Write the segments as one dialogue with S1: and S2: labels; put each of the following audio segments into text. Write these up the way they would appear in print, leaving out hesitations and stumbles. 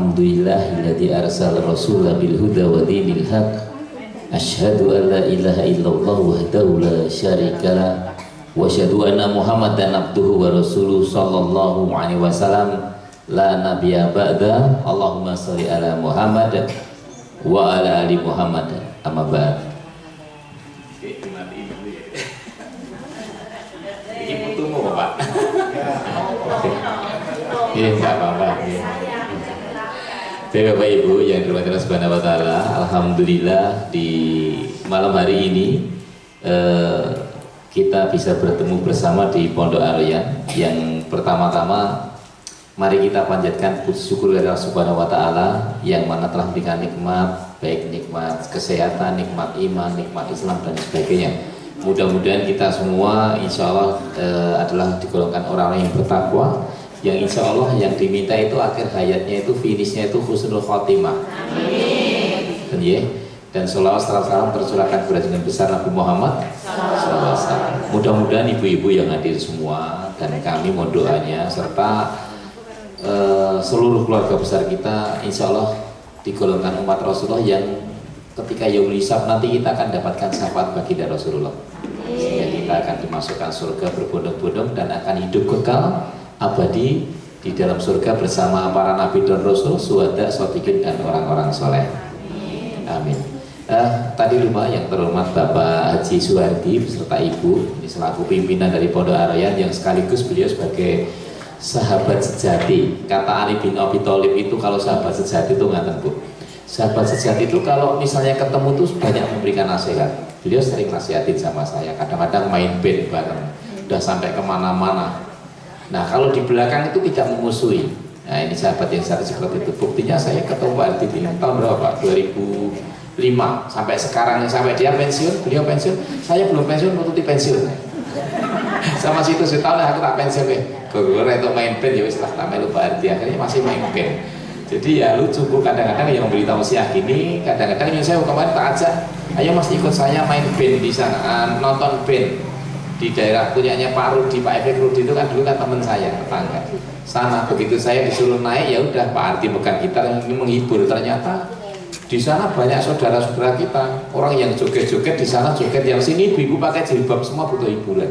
S1: Alhamdulillahilladzi arsala rasulahu bil huda wa dinil haq. Asyhadu an la ilaha illallah wahdahu la syarikalah wa asyhadu anna Muhammadan abduhu wa rasuluhu sallallahu alaihi wasallam la nabiyya ba'da. Allahumma shalli ala Muhammad wa ala ali Muhammad. Amma ba'd. Ini putumu Pak. Iya, enggak apa-apa. Baik Bapak Ibu yang dirahmati Allah Subhanahu wa taala, alhamdulillah di malam hari ini kita bisa bertemu bersama di Pondok Ar-Rayyan. Yang pertama-tama mari kita panjatkan puji syukur kepada Allah Subhanahu wa taala yang mana telah memberikan nikmat, baik nikmat kesehatan, nikmat iman, nikmat Islam dan sebagainya. Mudah-mudahan kita semua insya Allah adalah digolongkan orang-orang yang bertakwa, yang insya Allah yang diminta itu akhir hayatnya itu finishnya itu husnul khotimah. Amin. Dan sholawat salam tercurahkan kepada junjungan besar Nabi Muhammad SAW. Mudah-mudahan ibu-ibu yang hadir semua dan kami mohon doanya serta seluruh keluarga besar kita insya Allah digolongkan umat Rasulullah yang ketika yaumul hisab nanti kita akan dapatkan syafaat baginda Rasulullah, sehingga kita akan dimasukkan surga berbondong-bondong dan akan hidup kekal abadi di dalam surga bersama para nabi dan rasul, syuhada, sholihin dan orang-orang soleh. Amin. Tadi lupa yang terhormat Bapak Haji Suhardi beserta Ibu, ini selaku pimpinan dari Pondok Ar-Rayyan yang sekaligus beliau sebagai sahabat sejati. Kata Ali bin Abi Thalib itu kalau sahabat sejati itu nggak tentu. Sahabat sejati itu kalau misalnya ketemu tuh banyak memberikan nasihat. Beliau sering nasihatin sama saya, kadang-kadang main band bareng, udah sampai kemana-mana. Nah kalau di belakang itu tidak memusuhi. Nah ini sahabat yang satu seperti itu. Buktinya saya ketemu Pak Ardi ini tahun berapa? 2005 sampai sekarang, sampai dia pensiun, beliau pensiun, saya belum pensiun, nututi pensiun. Sama situ setahun aku tak pensiun deh. Gue itu main band ya setelah tak melu Pak Ardi, akhirnya masih main band. Jadi ya lucu Bu, kadang-kadang yang memberi tausiah gini, kadang-kadang yang saya kemarin tak ajak, ayo Mas ikut saya main band di sana, nonton band di daerah punyanya Pak Rudi, Pak Efek Rudi itu kan dulu kan teman saya, tetangga sana. Begitu saya disuruh naik ya udah Pak Ardi pegang gitar yang menghibur. Ternyata di sana banyak saudara-saudara kita, orang yang joget-joget di sana joget, yang sini ibu-ibu pakai jilbab semua butuh hiburan.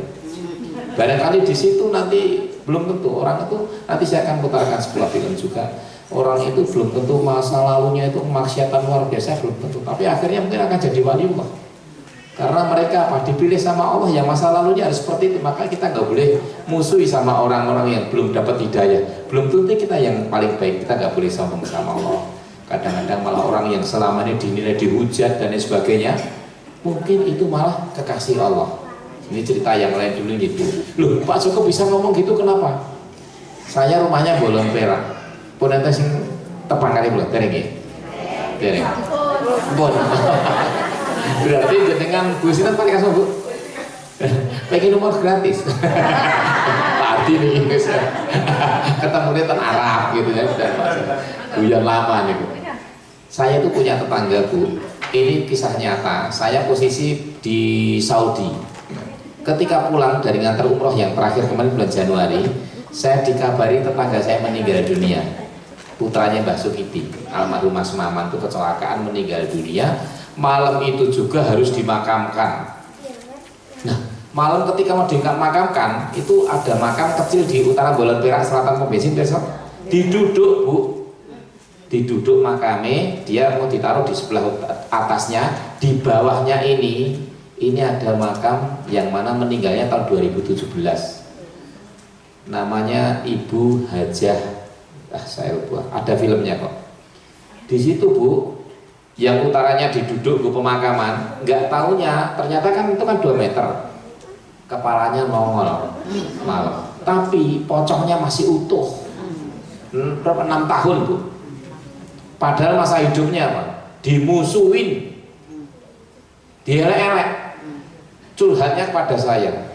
S1: Barangkali di situ nanti belum tentu orang itu, nanti saya akan putarkan sebuah film juga. Orang itu belum tentu masa lalunya itu kemaksiatan luar biasa, belum tentu, tapi akhirnya mungkin akan jadi waliullah. Karena mereka apa? Dipilih sama Allah yang masa lalunya harus seperti itu. Maka kita nggak boleh musuhi sama orang-orang yang belum dapat hidayah. Belum tentu kita yang paling baik, kita nggak boleh sombong sama Allah. Kadang-kadang malah orang yang selama ini dinilai dihujat dan lain sebagainya, mungkin itu malah kekasih Allah. Ini cerita yang lain dulu gitu. Loh Pak Joko bisa ngomong gitu kenapa? Saya rumahnya Bolon Perak. Pun ente sing tepang kali belum? Dereng ya? Dereng. Bon. Berarti jenengan Bu Sinan pakai kasih Bu? Pengen nomor gratis. Pak Ardi nih guys. Ketemunya tan Arab gitu ya, sudah buyan lama nih Bu. Saya tuh punya tetangga Bu. Ini kisah nyata. Saya posisi di Saudi. Ketika pulang dari ngantar umroh yang terakhir kemarin bulan Januari, saya dikabari tetangga saya meninggal dunia. Putranya Mbah Sukiti, almarhum Mas Maman itu kecelakaan meninggal dunia. Malam itu juga harus dimakamkan. Nah, malam ketika mau dimakamkan itu ada makam kecil di utara Bolon Perak, selatan Pembesin besok. Diduduk Bu, diduduk makamnya, dia mau ditaruh di sebelah atasnya, di bawahnya ini ada makam yang mana meninggalnya tahun 2017. Namanya Ibu Hajah. Saya lupa. Ada filmnya kok. Di situ Bu, yang utaranya diduduk Bu pemakaman, nggak taunya ternyata kan itu kan 2 meter. Kepalanya nongol malam. Tapi pocongnya masih utuh. Berapa 6 tahun Bu. Padahal masa hidupnya apa? Dimusuhin. Dielek-elek. Curhatnya kepada saya.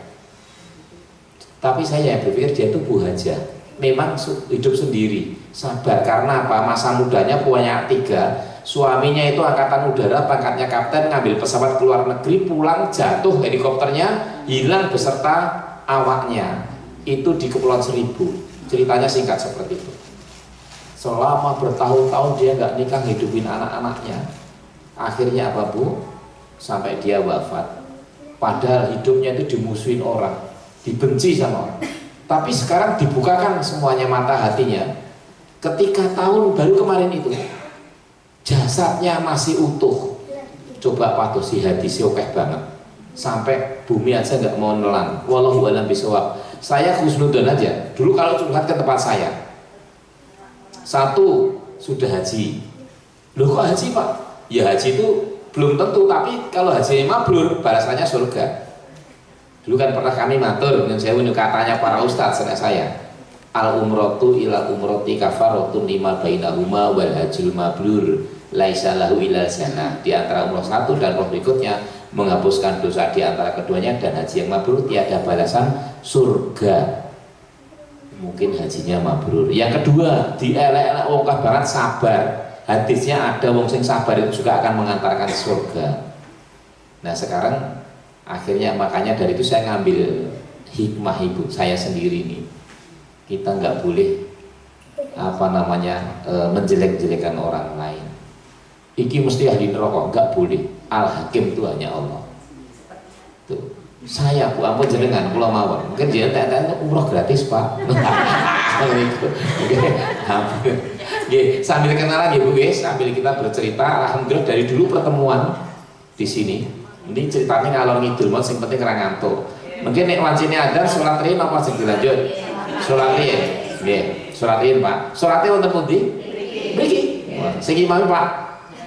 S1: Tapi saya berpikir dia itu Bu Hajah. Memang hidup sendiri, sabar karena apa? Masa mudanya punya 3, suaminya itu angkatan udara, pangkatnya kapten, ngambil pesawat ke luar negeri, pulang jatuh helikopternya, hilang beserta awaknya. Itu di Kepulauan Seribu. Ceritanya singkat seperti itu. selama bertahun-tahun dia nggak nikah hidupin anak-anaknya. Akhirnya apa Bu? Sampai dia wafat. Padahal hidupnya itu dimusuhin orang, dibenci sama orang. Tapi sekarang dibukakan semuanya mata hatinya. Ketika tahun baru kemarin itu, jasadnya masih utuh. Coba patosi hadis okeh banget. Sampai bumi aja nggak mau nelan. Wallahu a'lam bishawab. Saya khusnudon aja. Dulu kalau curhat ke tempat saya, satu sudah haji. Loh kok haji Pak? Ya haji itu belum tentu, tapi kalau haji mabrur balasannya surga. Dulu kan pernah kami matur dengan saya katanya para ustadz saya. Al umrotu ila umroti kafarotun lima bainahuma wal hajjul mabrur laisa lahu ilal jannah. Di antara umroh satu dan umroh berikutnya menghapuskan dosa di antara keduanya, dan haji yang mabrur tiada balasan surga. Mungkin hajinya mabrur. Yang kedua, dielek-elek wongkah banget sabar. Hadisnya ada wong sing sabar itu juga akan mengantarkan surga. Nah sekarang akhirnya makanya dari itu saya ngambil hikmah ibu saya sendiri nih. Kita nggak boleh menjelek-jelekan orang lain. Iki mesti ahli neraka, nggak boleh. Al Hakim itu hanya Allah. Tuh. Saya Bu ampun jenengan kula mawon. Mungkin jenengan umroh gratis Pak. Sambil kenalan ya Bu guys, sambil kita bercerita. Alhamdulillah dari dulu pertemuan di sini. Ini ceritanya ngalor ngidul, yang penting kera ngantuk. Mungkin nek wancine ada sholat riyin apa sing dilanjut? Sholat riyin. Nggih, sholat riyin Pak. Sholatnya wonten pundi? Mriki. Sing imam Pak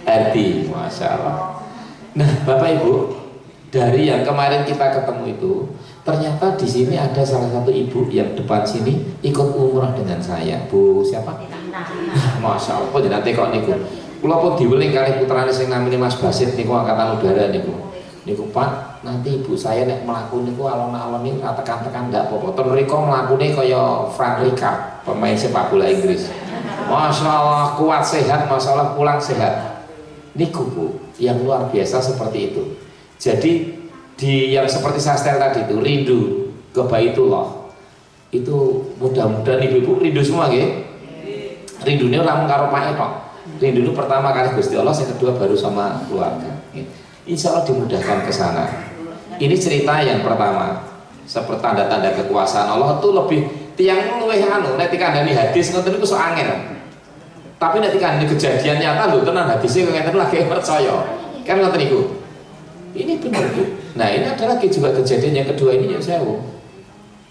S1: Ardi, masyaallah. Nah, Bapak Ibu, dari yang kemarin kita ketemu itu, ternyata di sini ada salah satu ibu yang depan sini ikut umrah dengan saya. Bu siapa? Masya Allah, nanti kok niku. Kula pun diweling kali putrane sing namine Mas Basit niku angkatan udara niku. Niku Pak, nanti ibu saya nek mlaku niku alon-alon niku tekan-tekan ndak apa-apa. Terus riko mlakune kaya Frank Rijkaard, pemain sepak bola Inggris. Masya Allah, kuat sehat, Masya Allah pulang sehat. Niku Bu, yang luar biasa seperti itu. Jadi di yang seperti saya setel tadi itu rindu ke Baitullah itu mudah-mudahan ibu-ibu rindu semua nggih. Rindunya orang karo Pak Eno. Rindu itu pertama kali Gusti Allah, yang kedua baru sama keluarga. Insya Allah dimudahkan ke sana. Ini cerita yang pertama. Seperti tanda-tanda kekuasaan Allah itu lebih tiang luweh anu nek dikandani hadis ngoten niku sok angel. Tapi nek dikandani kejadian nyata lho tenan hadisnya ngeten lagi percaya. Kan ngoten niku. Ini benar Bu. Nah ini ada lagi juga kejadian yang kedua ini yang saya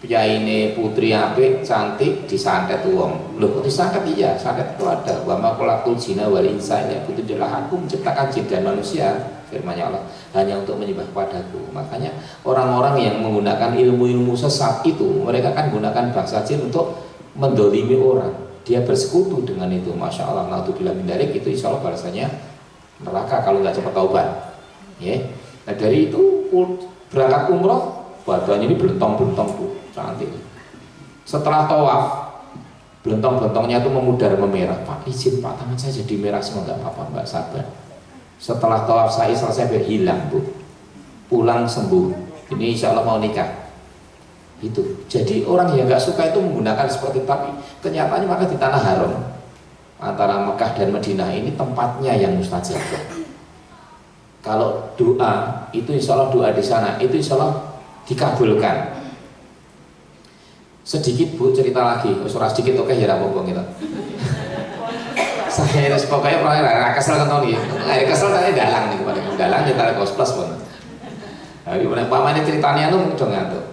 S1: Piyai ini putri apik cantik disantet uang. Loh kok disantet? Iya santet itu ada. Wa ma khalaqtul jinna wal insa illa liya'budun. Aku menciptakan jin dan manusia, firman-Nya Allah, hanya untuk menyembah padaku. Makanya orang-orang yang menggunakan ilmu-ilmu sesat itu, mereka kan menggunakan bahasa jin untuk mendolimi orang. Dia bersekutu dengan itu. Masya Allah, naudzubillah min dzalik, itu insya Allah balasannya neraka kalau nggak cepat taubat. Ya. Nah dari itu berangkat umroh, badannya ini belentong-belentong Bu, cantik. Setelah tawaf, belentong-belentongnya itu memudar memerah. Pak izin Pak, tangan saya jadi merah semua. Nggak apa-apa Mbak, sabar. Setelah tawaf saya selesai hilang Bu, pulang sembuh. Ini insya Allah mau nikah. Itu. Jadi orang yang nggak suka itu menggunakan seperti itu, tapi kenyataannya maka di tanah haram antara Mekah dan Madinah ini tempatnya yang mustajab. Kalau doa itu insya Allah doa di sana itu insya Allah dikabulkan. Sedikit Bu cerita lagi, surah sedikit oke ya apa gitu. Saya harus pokoknya pernah kesel kan nih, kesel tadi dalang nih kepada dalang kita kos plus pun. Tapi pamannya ceritanya tuh dong ngantuk.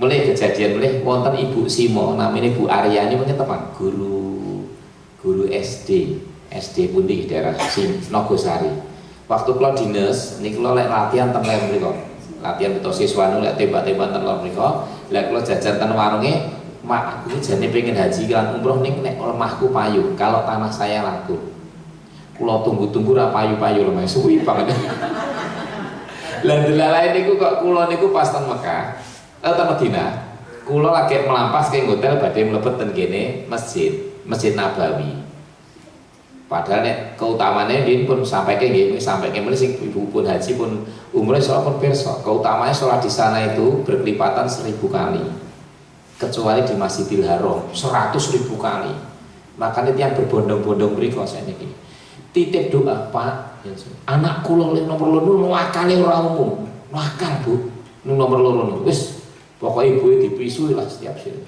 S1: Mulai kejadian mulai wonten Ibu Simo namanya Bu Aryani punya teman guru SD pun di daerah Nogosari. Waktu kalau dinas, ini kalau latihan ten lem mereka, latihan betul siswa nu tembak-tembak ten lem mereka. Lek kalau jajan ten warungnya, mak aku jadi pengen haji kan umroh nih nek lemahku payu. Kalau tanah saya laku, kalau tunggu-tunggu ra payu-payu lemah suwi banget. Lain niku kok kulo niku pas ten Mekah, ten Madinah. Kulo lagi melampas ke hotel badhe mlebet ten kene Masjid Nabawi. Padahal nek keutamaannya dia pun sampai ke mulai sing ibu pun haji pun umurnya sholat pun perso. Keutamaannya sholat di sana itu berkelipatan 1000 kali. Kecuali di Masjidil Haram 100.000 kali. Makanya tiang berbondong-bondong mriko saiki. Titip doa, Pak. Anak kula nomor loro akale ora umum. Nakal, Bu. Nomor loro wis pokoke ibuke dipisu lah setiap sore.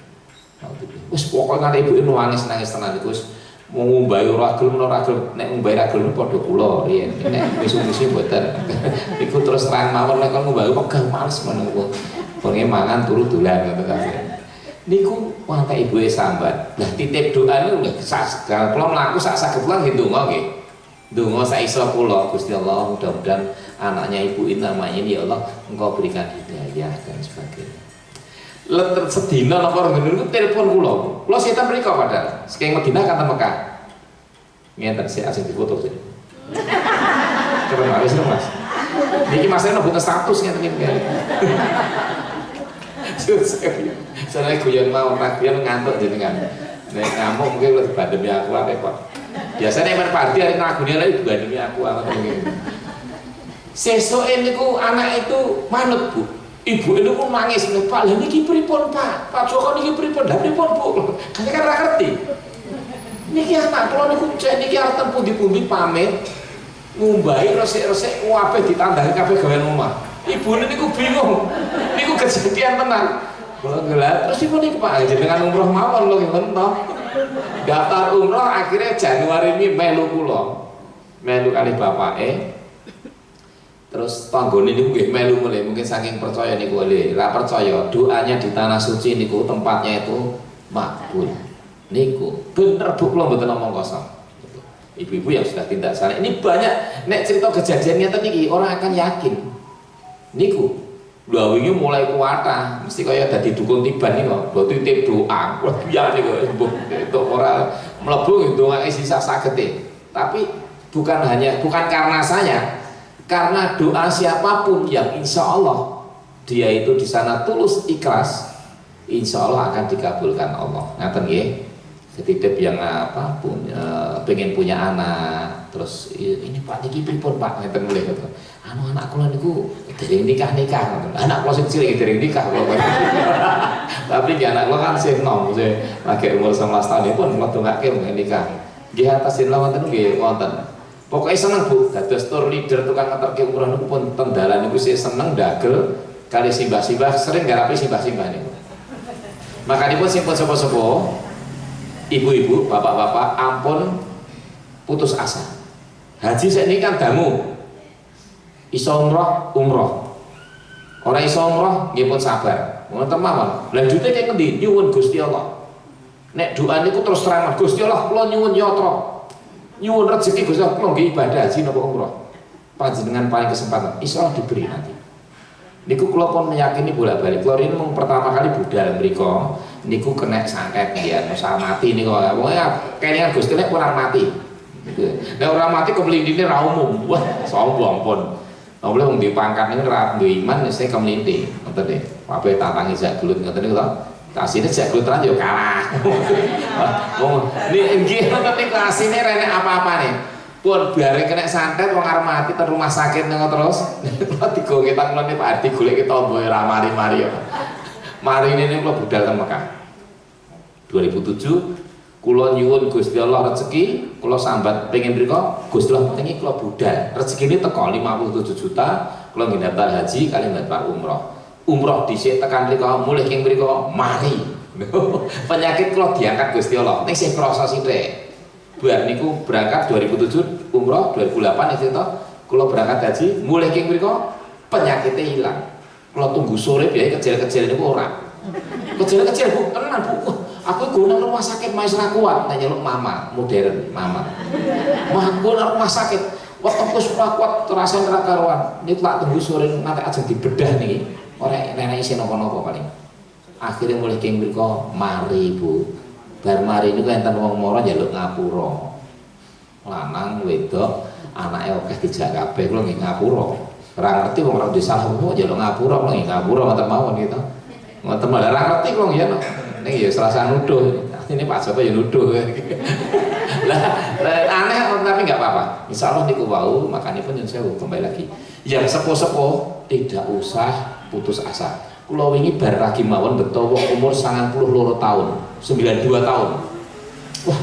S1: Wis pokoke nganti ibuke nangis tenan iku wis mau ngumbahi ora gelem nek ngumbahi ra gelem padha kula riyen. Nek wis mboten. Iku terus terang mawon nek ngumbahi pegang males menunggu. Pokoknya mangan turu dolan ngono kabeh. Niku wonten ibuke sambat. Lah titip doa niku lho kula mlaku sak saged kula nggih ndonga nggih. Ndonga sak iso kula Gusti Allah mudah-mudahan anaknya ibu ini namanya ini ya Allah engkau berikan hidayah dan sebagainya. Leter sedina napa ngono niku telepon kula setan mriko padahal saking Madinah kan Mekah. Ngeten sik asing difoto sik. Keren wis Mas. Niki masane mboten status ngeten iki. Saya guyon mau guyon ngantuk jenengan. Nek ngamuk mungkin lebih bandemi aku akeh kok. Biasanya men party hari ngagune lagi bandemi aku amat mungkin. Sesoke niku anak itu manut, Bu. Ibu itu pun nangis, Pak, lha niki pripun, Pak? Pak Joko niki pripun? Lah pripun, Bu? Kan ora ngerti. Niki anak kula niku cek niki arep ten pundi-pundi pamit ngumbahi resik-resik kabeh ditandangi kabeh gawean omah. Ibune niku bingung. Niku kejadian tenan. Kula gelar terus ibu niku Pak jenengan umroh mawon lho ngoten to. Daftar umroh akhirnya Januari ini melu kula. Melu kali bapake. Terus tanggone niku nggih melu mulai mungkin saking percaya niku lho. Lah percaya doanya di tanah suci niku tempatnya itu makbul. Niku bener Bu kula mboten omong kosong. Ibu-ibu yang sudah tindak sana ini banyak nek cerita kejadiannya tadi niki orang akan yakin. Niku lha wingi mulai kuwatah mesti kaya dadi dukun tiban iki kok do titip doa wah biar niku itu ora mlebu ndongake sisa sagete tapi bukan karena saya karena doa siapapun yang insya Allah dia itu di sana tulus ikhlas insya Allah akan dikabulkan Allah ngaten nggih ketitip yang apapun pengen punya anak terus ini Pak niki pripun Pak ngeten mulai gitu anak kula niku dereng nikah anak kula sing cilik dereng nikah tapi ki anak kula kan sing nom lagi umur 19 tahun pun ngedongake nikah nggih atas sinten wonten nggih wonten pokoke seneng Bu dados tour leader tukang ngeterke umroh niku pun tendalan niku sih seneng dagel kali simbah-simbah sering garapi simbah-simbah niku makanipun sing sepo-sepo ibu-ibu bapak-bapak ampun putus asa haji sakniki kan dangu iso umroh ora iso umroh nggih pun sabar ngoten mawon lha jute kaya ngendi nyuwun Gusti Allah nek doa niku terus terang Gusti Allah kula nyuwun yatra nyuwun rezeki Gusti Allah kula nggih ibadah haji napa umroh panjenengan paling kesempatan iso diberi nanti niku kula pun meyakini bolak-balik kula ini pertama kali budal mriku niku kena santet ya usah mati niku pokoknya kelingan Gusti nek ora mati nek ora mati kemelintine ra umum wah sombong pun ora boleh wong dipangkat niku ra duwe iman mesti kemelinti ngoten nggih kabeh tatangi jak gelut ngoten niku to kasine jak gelut tenan yo kalah wong nggih ngoten niku asine renek apa-apane pun biare kena santet wong arep mati ten rumah sakit niku terus kula digongetan kula niku Pak Ardi golek tombo ora mari-mari yo mari ini kula budal teng Mekah 2007 kula nyuwun Gusti Allah rezeki kula sambat pengen mriko Gusti Allah pengen kula budal rezekine teko 57 juta kula nggih daftar haji kali daftar umroh dhisik tekan mriko mulih king mriko mari penyakit kula diangkat Gusti Allah ning sing krasa sithik bar niku berangkat 2007 umroh 2008 itu to kula berangkat haji mulih king mriko penyakitnya hilang kula tunggu sore biaya kecil-kecil niku ora kecil-kecil Bu tenan Bu aku guna rumah sakit masih ra kuat nek nyeluk mama modern mama guna rumah sakit waktu aku sudah kuat terasa ora karuan niku tak tunggu sore nanti aja dibedah niki ora nenek isi napa-napa paling akhirnya mulai king mriko mari Bu bar mari niku enten wong mara njaluk ngapura lanang wedok anake akeh dijak kabeh kula nggih ngapura ora ngerti wong ora disalah kok njaluk ngapura kula nggih ngapura ngoten mawon gitu ngoten malah ora ngerti kula nggih ning ya selasa nuduh ini Pak Joko ya nuduh lah aneh tapi nggak apa-apa insyaallah niku wau makanya pun yang saya kembali lagi yang sepo-sepo tidak usah putus asa kula wingi bar lagi mawon beto wong umur 92 tahun 92 tahun wah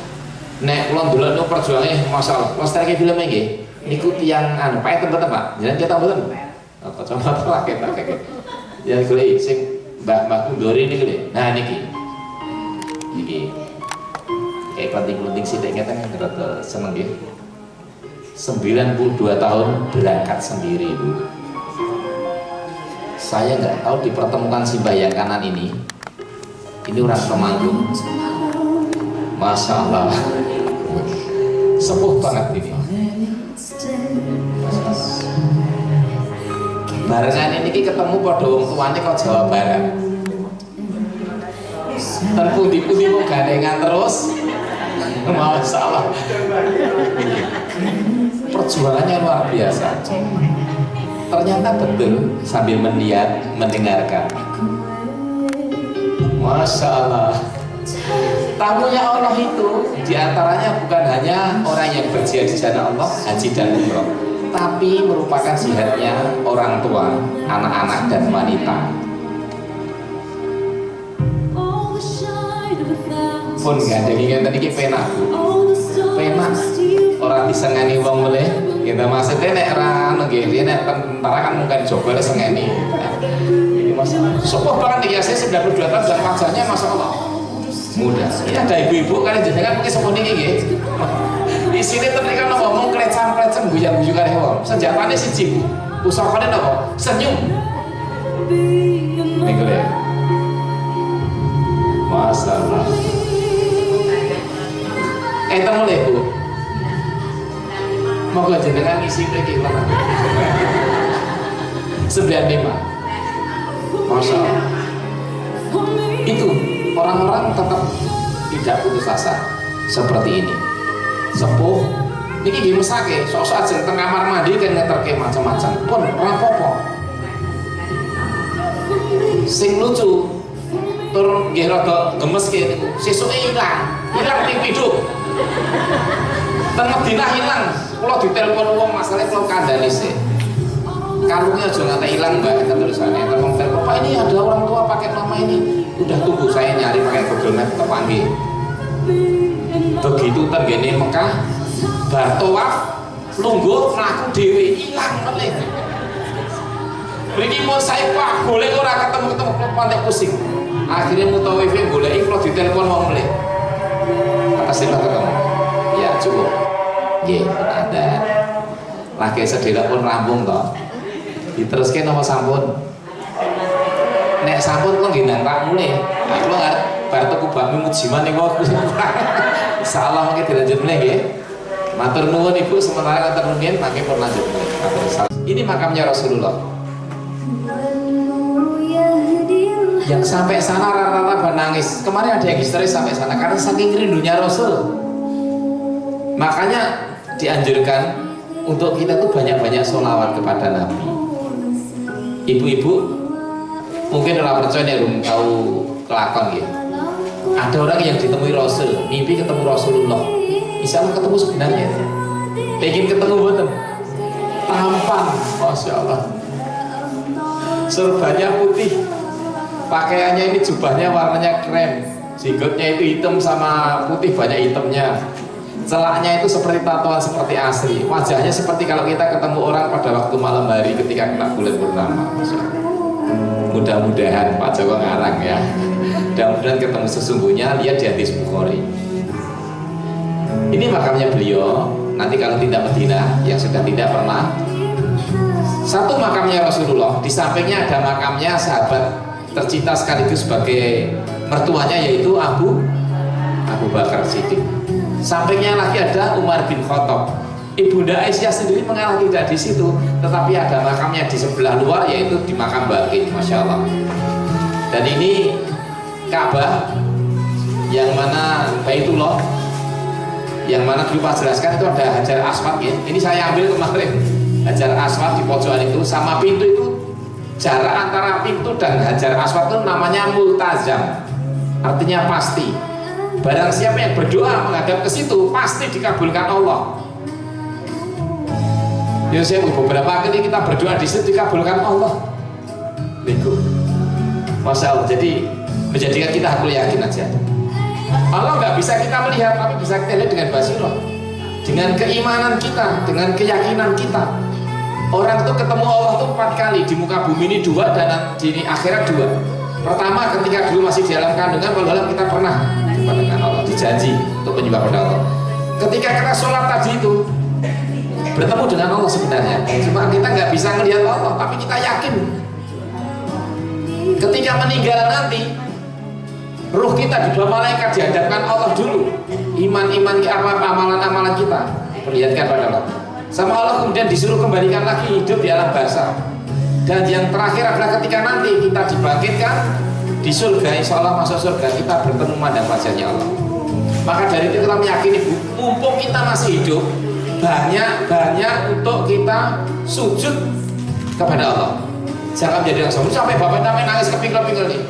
S1: Nek kula ndelok perjuange masyaallah. Pas trek film iki niku tiyang anu pae tempat Pak. Jenengan kita mboten. Apa coba pakai. Ya kuwi sing Mbak Kundori niku lho. Nah niki. Kayak penting-penting sithik ngeten rada seneng nggih. 92 tahun berangkat sendiri Bu. Saya nggak tahu dipertemukan Simbah yang kanan ini orang Temanggung. Masya Allah, sepuh banget ini. Barengan ini ketemu pada wong tuane kok Jawa Barat. Terpundi-pundi mau gandengan terus. Masya Allah, perjuangannya luar biasa. Ternyata betul sambil melihat, mendengarkan. Masya Allah, tamunya Allah itu diantaranya bukan hanya orang yang berjihad di jalan Allah, haji dan umroh, tapi merupakan jihadnya orang tua, anak-anak dan wanita. Pun gandeng tadi ki penak Bu, penak orang disengani wong boleh. Kita maksudnya nek rano nggih, nek tentara kan mungkin coba sengeni. Ini masalah. Sopo banget ya, saya 92 tahun dan wajahnya Masya Allah muda. Ini ada ibu-ibu kalian jenengan mungkin seperti ini nggih. Di sini ternyata ngomong klecam-klecam guyu-guyu kare wong. Senjatane siji Bu. Usahane napa? Senyum. Niku lho. Masya Allah. Temu lho Bu. Moga jenengan ngisi iki lho. 95. Masya Allah. Itu orang-orang tetap tidak putus asa seperti ini. Sepuh niki nggih mesake, sok-sok ajeng teng kamar mandi kan ngeterke macam-macam. Pun ora apa-apa. Sing lucu tur nggih rada gemeske niku. Sesuke ilang ting piduk. Teng Madinah ilang. Kula ditelepon wong masalah kula kandhani sih. Kalungnya aja nganti hilang Mbak, terusannya telepon Pak ini ada orang tua pakai nama ini. Udah tunggu saya nyari pakai Google Map terpanggil. Begitu tenggene Mekah, bar tawaf, lungguh mlaku dhewe ilang meneh. Mriki mau saya Pak, boleh ora ketemu-ketemu kula pantek pusing. Akhirnya mutawif goleki kula ditelepon wong meneh. Atas ketemu. Ya cukup. Nggih, ada. Lagi sedherek pun rampung toh. Diteruske nama sampun. Nek sampun kok nggih nang tak mulih. Nah, kula bar tuku bakmi mujiman niku insyaallah mungkin dilanjut mulih nggih. Matur nuwun Ibu, sementara kantor rumiyin mangke pun lanjut mulih. Ini makamnya Rasulullah. Yang sampai sana rata-rata menangis. Kemarin ada yang histeris sampai sana karena saking rindunya Rasul. Makanya dianjurkan untuk kita tuh banyak-banyak sholawat kepada Nabi. Ibu-ibu mungkin orang percaya nih belum tahu kelakon gitu. Ada orang yang ditemui Rasul, mimpi ketemu Rasulullah. Insya Allah ketemu sebenarnya. Pengen ketemu betul. Tampan, Masya Allah. Serbannya putih, pakaiannya ini jubahnya warnanya krem, jenggotnya itu hitam sama putih banyak hitamnya. Celaknya itu seperti tatoan seperti asli. Wajahnya seperti kalau kita ketemu orang pada waktu malam hari ketika kena bulan purnama. Mudah-mudahan Pak Joko ngarang ya. Mudah-mudahan ketemu sesungguhnya. Lihat di hadis Bukhari. Ini makamnya beliau. Nanti kalau tidak Madinah, yang sudah tidak pernah. Satu makamnya Rasulullah. Di sampingnya ada makamnya sahabat tercinta sekaligus sebagai mertuanya yaitu Abu Bakar Siddiq. Sampingnya lagi ada Umar bin Khattab. Ibunda Aisyah sendiri mengalah tidak di situ, tetapi ada makamnya di sebelah luar yaitu di makam Baqi, Masya Allah. Dan ini Ka'bah yang mana Baitullah, yang mana dulu Pak jelaskan itu ada Hajar Aswad ya. Ini saya ambil kemarin Hajar Aswad di pojokan itu sama pintu itu jarak antara pintu dan Hajar Aswad itu namanya multazam, artinya pasti. Barang siapa yang berdoa menghadap ke situ pasti dikabulkan Allah. Ya saya beberapa kali kita berdoa di situ dikabulkan Allah. Masya Allah. Jadi menjadikan kita aku yakin aja. Allah nggak bisa kita melihat, tapi bisa kita lihat dengan basirah, dengan keimanan kita, dengan keyakinan kita. Orang itu ketemu Allah itu 4 kali, di muka bumi ini 2 dan di akhirat 2. Pertama ketika dulu masih di dalam kandungan, kalau kita pernah jumpa dengan Allah, dijanji untuk menyembah pada Allah. Ketika kita sholat tadi itu bertemu dengan Allah sebenarnya, cuma kita nggak bisa melihat Allah, tapi kita yakin. Ketika meninggal nanti, ruh kita di bawah malaikat dihadapkan Allah dulu. Iman-iman amalan-amalan kita diperlihatkan pada Allah. Sama Allah kemudian disuruh kembalikan lagi hidup di alam barzakh. Dan yang terakhir adalah ketika nanti kita dibangkitkan di surga, insya Allah masuk surga, kita bertemu pada wajahnya Allah. Maka dari itu kita meyakini, mumpung kita masih hidup, banyak untuk kita sujud kepada Allah. Jangan menjadi orang sombong. Sampai bapak sampai nangis kepingkel-pingkel nih,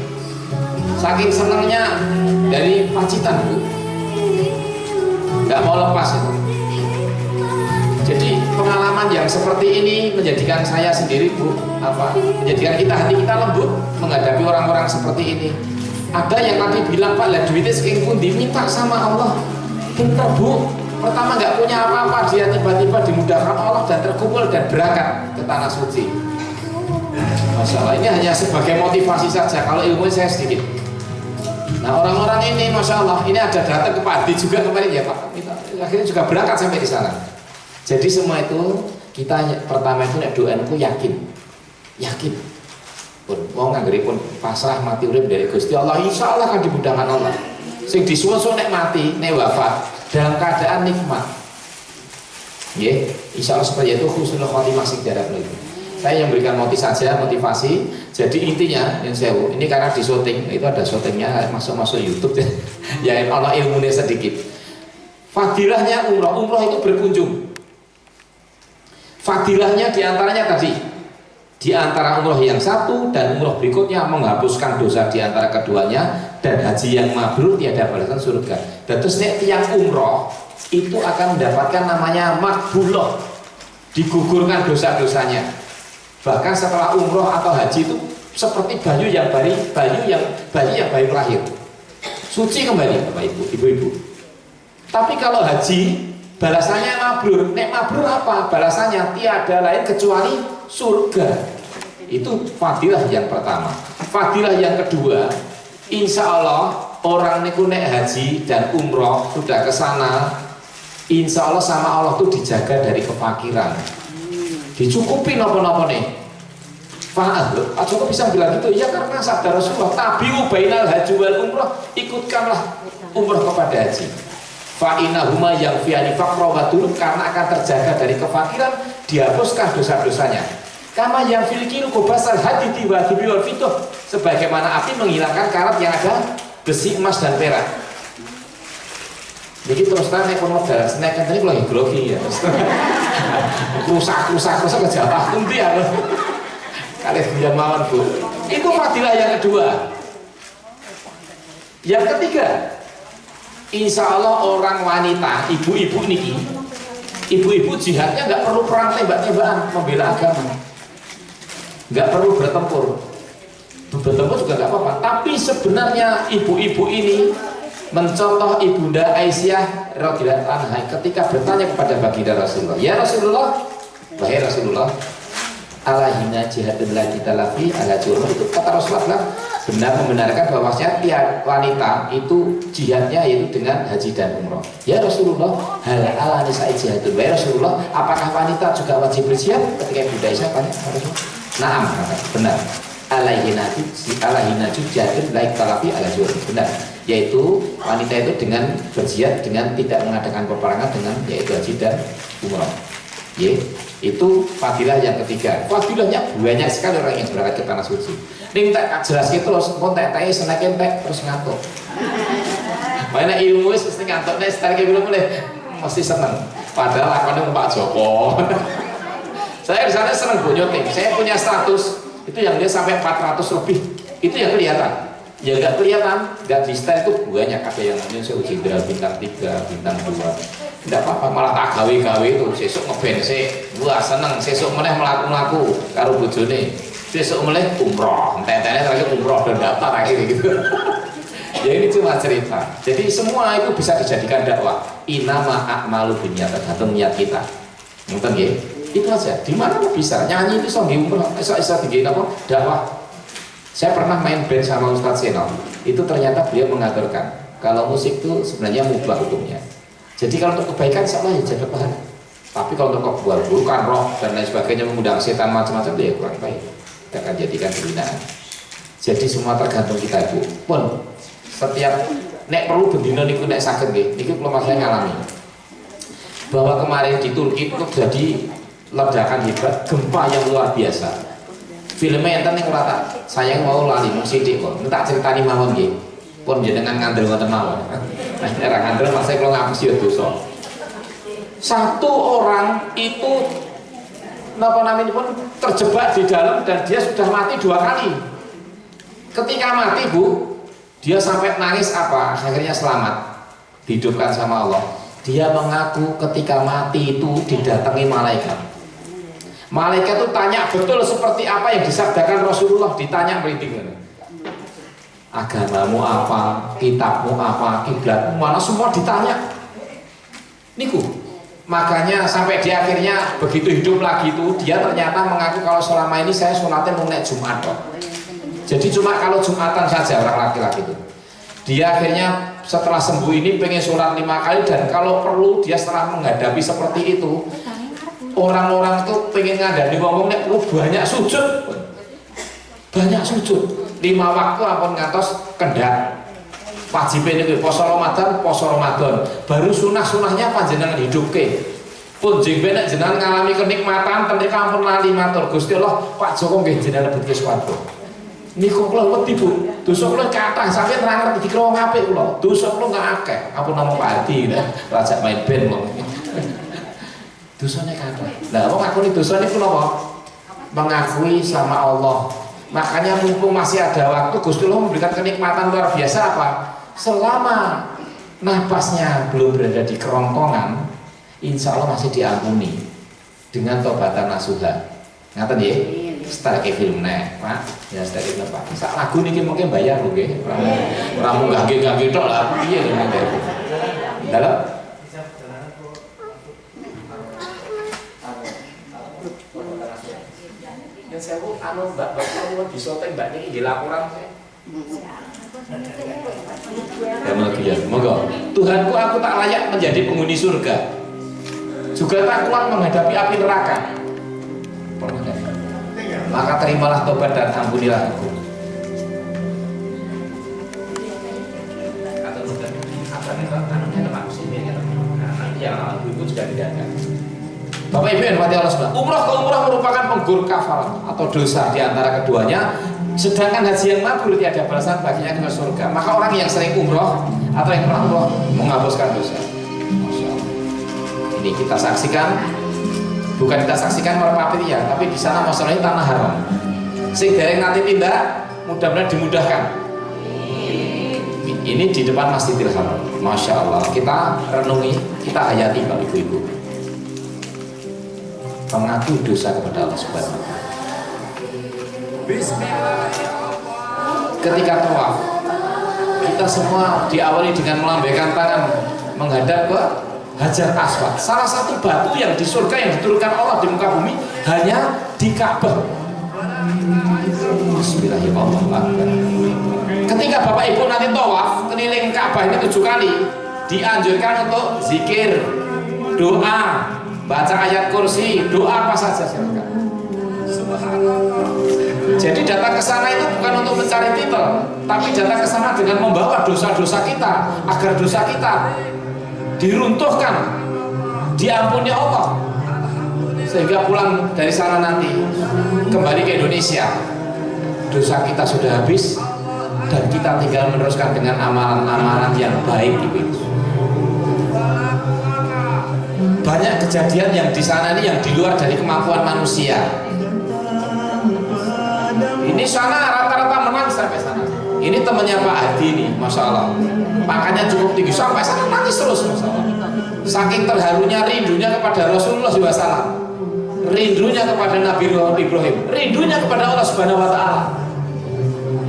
S1: saking senangnya dari pacitan, Bu, nggak mau lepas itu. Jadi pengalaman yang seperti ini menjadikan saya sendiri, Bu, menjadikan hati kita lembut menghadapi orang-orang seperti ini. Ada yang tadi bilang, Pak, lah duitnya sekian pun diminta sama Allah. Pintar, Bu. Pertama nggak punya apa-apa, dia tiba-tiba dimudahkan Allah dan terkumpul dan berangkat ke tanah suci. Masya Allah, ini hanya sebagai motivasi saja. Kalau ilmu saya sedikit. Nah, orang-orang ini, Masya Allah, ini ada datang ke Padi juga kemarin, ya Pak. Akhirnya juga berangkat sampai di sana. Jadi semua itu kita pertama itu doaku yakin pun mau nganggeri pun pasrah mati urip dari Gusti Allah, insya Allah akan dimudahkan Allah. Sing disusun nek mati nek wafat dalam keadaan nikmat, ya insya Allah seperti itu husnul khotimah sing jarak itu. Saya yang berikan motivasi. Jadi intinya yang saya ini karena di syuting itu ada syutingnya masuk YouTube ya Allah ilmunya sedikit. Fadilahnya umroh itu berkunjung. Fadilahnya diantaranya tadi, di antara umroh yang satu dan umroh berikutnya menghapuskan dosa di antara keduanya, dan haji yang mabrur tiada balasan surga. Dan terus tiang umroh itu akan mendapatkan namanya makbullah, digugurkan dosa-dosanya. Bahkan setelah umroh atau haji itu seperti bayi yang baru lahir, suci kembali, Bapak Ibu, Ibu-ibu. Tapi kalau haji balasannya mabrur. Nek mabrur apa? Balasannya tiada lain kecuali surga. Itu fadilah yang pertama. Fadilah yang kedua, insya Allah orang niku nek haji dan umroh sudah ke sana, insya Allah sama Allah tuh dijaga dari kefakiran, dicukupi nopo-nopo nih. Aku bisa bilang gitu ya karena sabda Rasulullah, tabiu bainal haji wal umroh, ikutkanlah umroh kepada haji. Fa'inahuma yang fi'ani fakrowadulun, karena akan terjaga dari kefakiran, dihapuskan dosa-dosanya. Kama yang filkiru kobasal hadidi wa dibiwal fituh, sebagaimana api menghilangkan karat yang ada besi, emas dan perak. Jadi terus terang nek modal snack tadi lagi grogi ya. Rusak ke Jawa nanti ya. Kalian biar mawon, Bu. Itu fadilah yang kedua. Yang ketiga, insya Allah orang wanita, ibu-ibu niki, ibu-ibu jihadnya nggak perlu perang tembak-tembakan membela agama, nggak perlu bertempur juga nggak apa-apa. Tapi sebenarnya ibu-ibu ini mencontoh ibunda Aisyah radhiyallahu anha ketika bertanya kepada baginda Rasulullah, ya Rasulullah, wahai Rasulullah, alahina jihadul lati talafi ala jurma, itu kata Rasulullah benar membenarkan bahwasanya tiap wanita itu jihadnya yaitu dengan haji dan umroh. Ya Rasulullah, hal ala nisa'i jihadun. Ya Rasulullah, apakah wanita juga wajib berjihad? Ketika Ibunda Aisyah tanya, na'am, benar. Alahina jihadun laik talafi ala jurma, benar. Yaitu wanita itu dengan berjihad dengan tidak mengadakan peperangan dengan yaitu haji dan umroh. Ya, itu fadilah yang ketiga. Fadilahnya banyak sekali orang yang berangkat ke tanah suci. Ini tak jelas gitu terus, kok tak senakin terus ngantuk. Mana ilmu wis mesti ngantuk, nek setelah belum boleh mesti seneng. Padahal akan Pak Joko. Saya di sana seneng bonyoting. Saya punya status itu yang dia sampai 400 lebih. Itu yang kelihatan. Ya nggak kelihatan, nggak di style itu banyak. Ada yang namanya saya jenderal bintang 3, bintang 2. Tidak apa-apa, malah tak gawe-gawe itu. Sesuk ngeband wah seneng. Sesuk meneh melaku-melaku karo bojone. Sesuk meneh umroh. Tentene terakhir umroh dan daftar akhirnya gitu. Ya ini cuma cerita. Jadi semua itu bisa dijadikan dakwah. Inama a'malu binniyat, tergantung niat kita. Ngerti nggih? Itu aja. Di mana bisa nyanyi itu iso nggih umroh, iso nggih apa? Dakwah. Saya pernah main band sama Ustadz Seno. Itu ternyata beliau mengaturkan kalau musik itu sebenarnya mubah hukumnya. Jadi kalau untuk kebaikan insyaallah ya jadi pahala. Tapi kalau untuk keburukan, roh dan lain sebagainya, mengundang setan macam-macam itu ya kurang baik. Kita akan jadikan pembinaan. Jadi semua tergantung kita ibu. Pun setiap nek perlu bendino niku nek saged nggih. Niku kula saya ngalami. Bahwa kemarin di Turki itu terjadi ledakan hebat, gempa yang luar biasa. Filmnya enten ning kula saya mau lali mung sithik kok. Tak critani mawon nggih. Pun jenengan ngandel ngoten mawon. Nek ora ngandel mas kula ngapus ya dosa. Satu orang itu napa namanya pun terjebak di dalam dan dia sudah mati 2 kali. Ketika mati bu, dia sampai nangis apa? Akhirnya selamat, dihidupkan sama Allah. Dia mengaku ketika mati itu didatangi malaikat. Malaikat itu tanya betul seperti apa yang disabdakan Rasulullah, ditanya merinding. Agamamu apa? Kitabmu apa? Kiblatmu mana? Semua ditanya. Niku. Makanya sampai di akhirnya begitu hidup lagi itu dia ternyata mengaku kalau selama ini saya sholatnya mau naik Jumat kok. Jadi cuma kalau Jumatan saja orang laki-laki itu. Dia akhirnya setelah sembuh ini pengen sholat 5 kali dan kalau perlu dia setelah menghadapi seperti itu orang-orang tuh pengen ngadani ngomongnya banyak sujud. Banyak sujud. 5 waktu ampun ngantos kendak. Wajib ini poso Ramadan, baru sunah-sunahnya panjenengan hidupke. Pun jeng benek jenengan ngalami kenikmatan, tendek ampun lali matur Gusti Allah, Pak Joko nggih jenengan lebet ke swarga. Niku kula wedi Bu, dosa kula kathah sampe ora ngerti dikira wong apik kula. Dosa kula gak akeh, ampun nama Pak Hadi rajak main band kok. Dosane kathah. Lah wong ngakoni dosa niku napa? Mengakui sama Allah. Makanya mumpung masih ada waktu Gusti Allah memberikan kenikmatan luar biasa apa? Selama napasnya belum berada di kerongkongan, insya Allah masih diampuni dengan tobatan nasuha. Ngaten ya? Stake film nek, Pak. Ya stake film Pak. Sak lagu niki mungkin bayar lho nggih. Ora mung gage-gage tok lah piye lho nek. Dalam yang saya anu Mbak kalau bisa teh Mbak niki nggih laporan saya. Ya, moga. Tuhanku, aku tak layak menjadi penghuni surga, juga tak kuat menghadapi api neraka. Maka terimalah tobat dan ampunilah aku. Nanti yang ibu juga tidak ada. Bapak Ibu yang dirahmati Allah SWT, umrah ke umrah merupakan penggur kafalah atau dosa di antara keduanya. Sedangkan haji yang mabrur tiada balasan baginya ke surga. Maka orang yang sering umroh atau yang pernah umroh menghapuskan dosa. Masya Allah. Ini kita saksikan, bukan kita saksikan merpati ya, tapi di sana masalahnya tanah haram. Sing dereng nanti tindak, mudah-mudahan dimudahkan. Ini di depan Masjidil Haram. Masya Allah. Kita renungi, kita hayati Pak Ibu-ibu. Mengaku dosa kepada Allah Subhanahu wa Ta'ala. Ketika tawaf, kita semua diawali dengan melambaikan tangan menghadap ke Hajar Aswad. Salah satu batu yang di surga yang diturunkan Allah di muka bumi hanya di Ka'bah. Bismillahirrahmanirrahim. Ketika Bapak Ibu nanti tawaf keliling Ka'bah ini 7 kali, dianjurkan untuk zikir, doa, baca ayat kursi, doa apa saja silakan. Jadi datang ke sana itu bukan untuk mencari titel, tapi datang ke sana dengan membawa dosa-dosa kita agar dosa kita diruntuhkan, diampuni Allah, sehingga pulang dari sana nanti kembali ke Indonesia dosa kita sudah habis dan kita tinggal meneruskan dengan amalan-amalan yang baik itu. Banyak kejadian yang di sana ini yang di luar dari kemampuan manusia. Ini sana rata-rata menangis sampai sana. Ini temannya Pak Hadi nih, Masya Allah. Makanya cukup tinggi sampai sana nangis terus, Masya Allah. Saking terharunya rindunya kepada Rasulullah SAW, rindunya kepada Nabi Ibrahim, rindunya kepada Allah Subhanahu Wa Taala.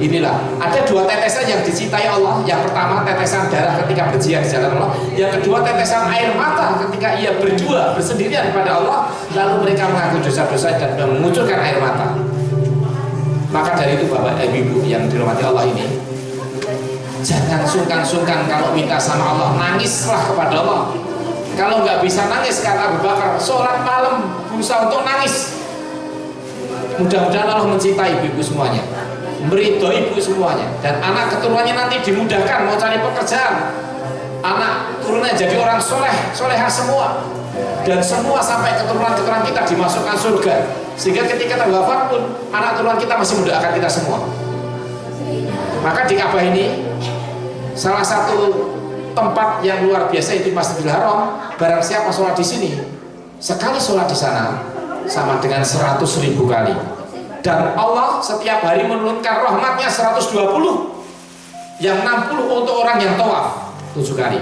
S2: Inilah ada dua tetesan yang dicintai Allah. Yang pertama tetesan darah ketika berjihad di jalan Allah. Yang kedua tetesan air mata ketika ia berdua bersendirian kepada Allah. Lalu mereka mengaku dosa-dosa dan mengucurkan air mata. Maka dari itu Bapak Ibu yang dirahmati Allah ini, jangan sungkan-sungkan kalau minta sama Allah. Nangislah kepada Allah. Kalau nggak bisa nangis, kata Abu Bakar, sholat malam berusaha untuk nangis. Mudah-mudahan Allah mencintai ibu-ibu semuanya, meridhoi ibu semuanya, dan anak keturunannya nanti dimudahkan mau cari pekerjaan, anak turunnya jadi orang soleh, soleha semua, dan semua sampai keturunan-keturunan kita dimasukkan surga, sehingga ketika kita wafat pun anak turunan kita masih mendoakan kita semua. Maka di Ka'bah ini salah satu tempat yang luar biasa itu Masjidil Haram. Barang siapa sholat di sini, sekali sholat di sana sama dengan 100.000 kali. Dan Allah setiap hari menurunkan rahmatnya 120. Yang 60 untuk orang yang tawaf 7 kali,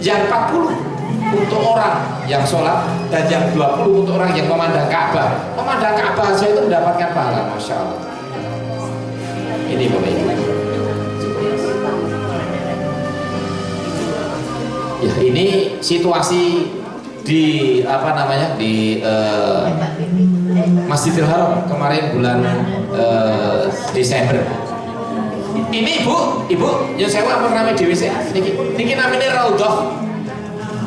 S2: yang 40 untuk orang yang sholat, dan yang 20 untuk orang yang memandang Ka'bah. Memandang Ka'bah saja itu mendapatkan pahala. Masya Allah. Ini Bapak Ibu. Ya, ini situasi di apa namanya di Masjidil Haram kemarin bulan Desember. Ini ibu, yang saya apa namanya di WC? Niki namanya Raudhah.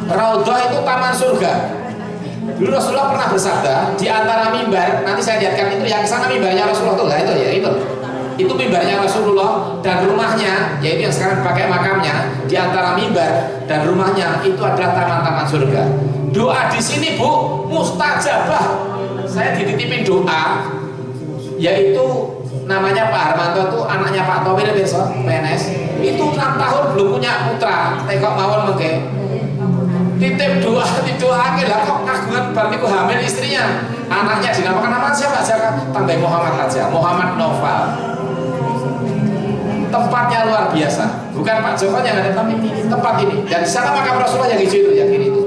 S2: Raudhah itu taman surga. Dulu Rasulullah pernah bersabda di antara mimbar, nanti saya lihatkan itu yang sana mimbarnya Rasulullah tuh, itu ya itu mimbarnya Rasulullah, dan rumahnya yaitu yang sekarang pakai makamnya, di antara mimbar dan rumahnya itu adalah taman-taman surga. Doa di sini Bu mustajabah. Saya dititipin doa, yaitu namanya Pak Harmanto, tuh anaknya Pak Towil besok PNS, itu 6 tahun belum punya putra, tekok mawon mengke titip doa, didoakan lah kok kagungan berarti hamil istrinya, anaknya dinamakan nama siapa aja, tambah Muhammad aja, Muhammad Noval. Tempatnya luar biasa, bukan Pak Joko yang ada, tapi tempat ini, dan di sana makam Rasulullah yang hijau itu, yang kiri itu.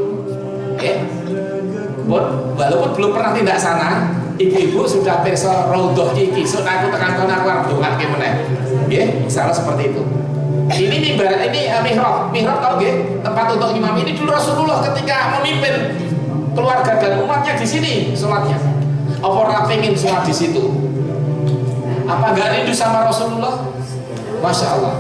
S2: Walaupun belum pernah tindak sana, ibu-ibu sudah perso Raudhah iki, so aku tekan kono aku arep ndongake meneh. Nggih, insyaallah seperti itu. Ini mimbar, ini mihrab tau nggih, tempat untuk imam. Ini dulu Rasulullah ketika memimpin keluarga dan umatnya di sini sholatnya. Apa ora pengen sholat di situ? Apa enggak rindu sama Rasulullah? Masya Allah.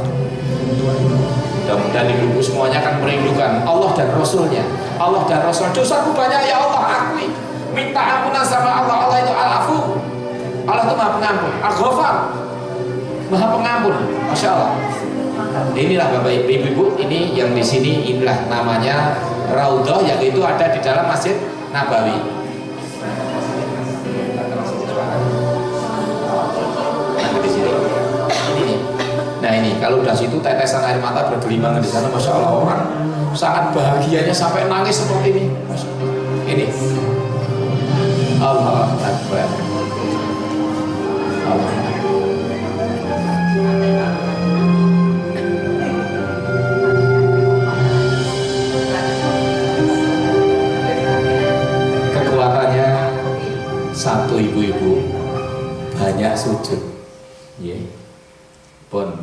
S2: Dan ibu semuanya akan merindukan Allah dan Rasulnya. Allah dan Rasul. Dosaku banyak ya Allah, akui. Minta ampunan sama Allah. Allah itu al-afu. Allah itu maha pengampun. Al-ghafar, maha pengampun. Masya Allah. Inilah Bapak Ibu, ini yang di sini, inilah namanya Raudhah, yang itu ada di dalam Masjid Nabawi. Nah ini kalau udah situ tetesan air mata bergelimangan di sana, Masya Allah, orang sangat bahagianya sampai nangis seperti ini. Ini Allah Akbar. Allah. Kekuatannya satu ibu-ibu banyak sujud. Yeah. Pun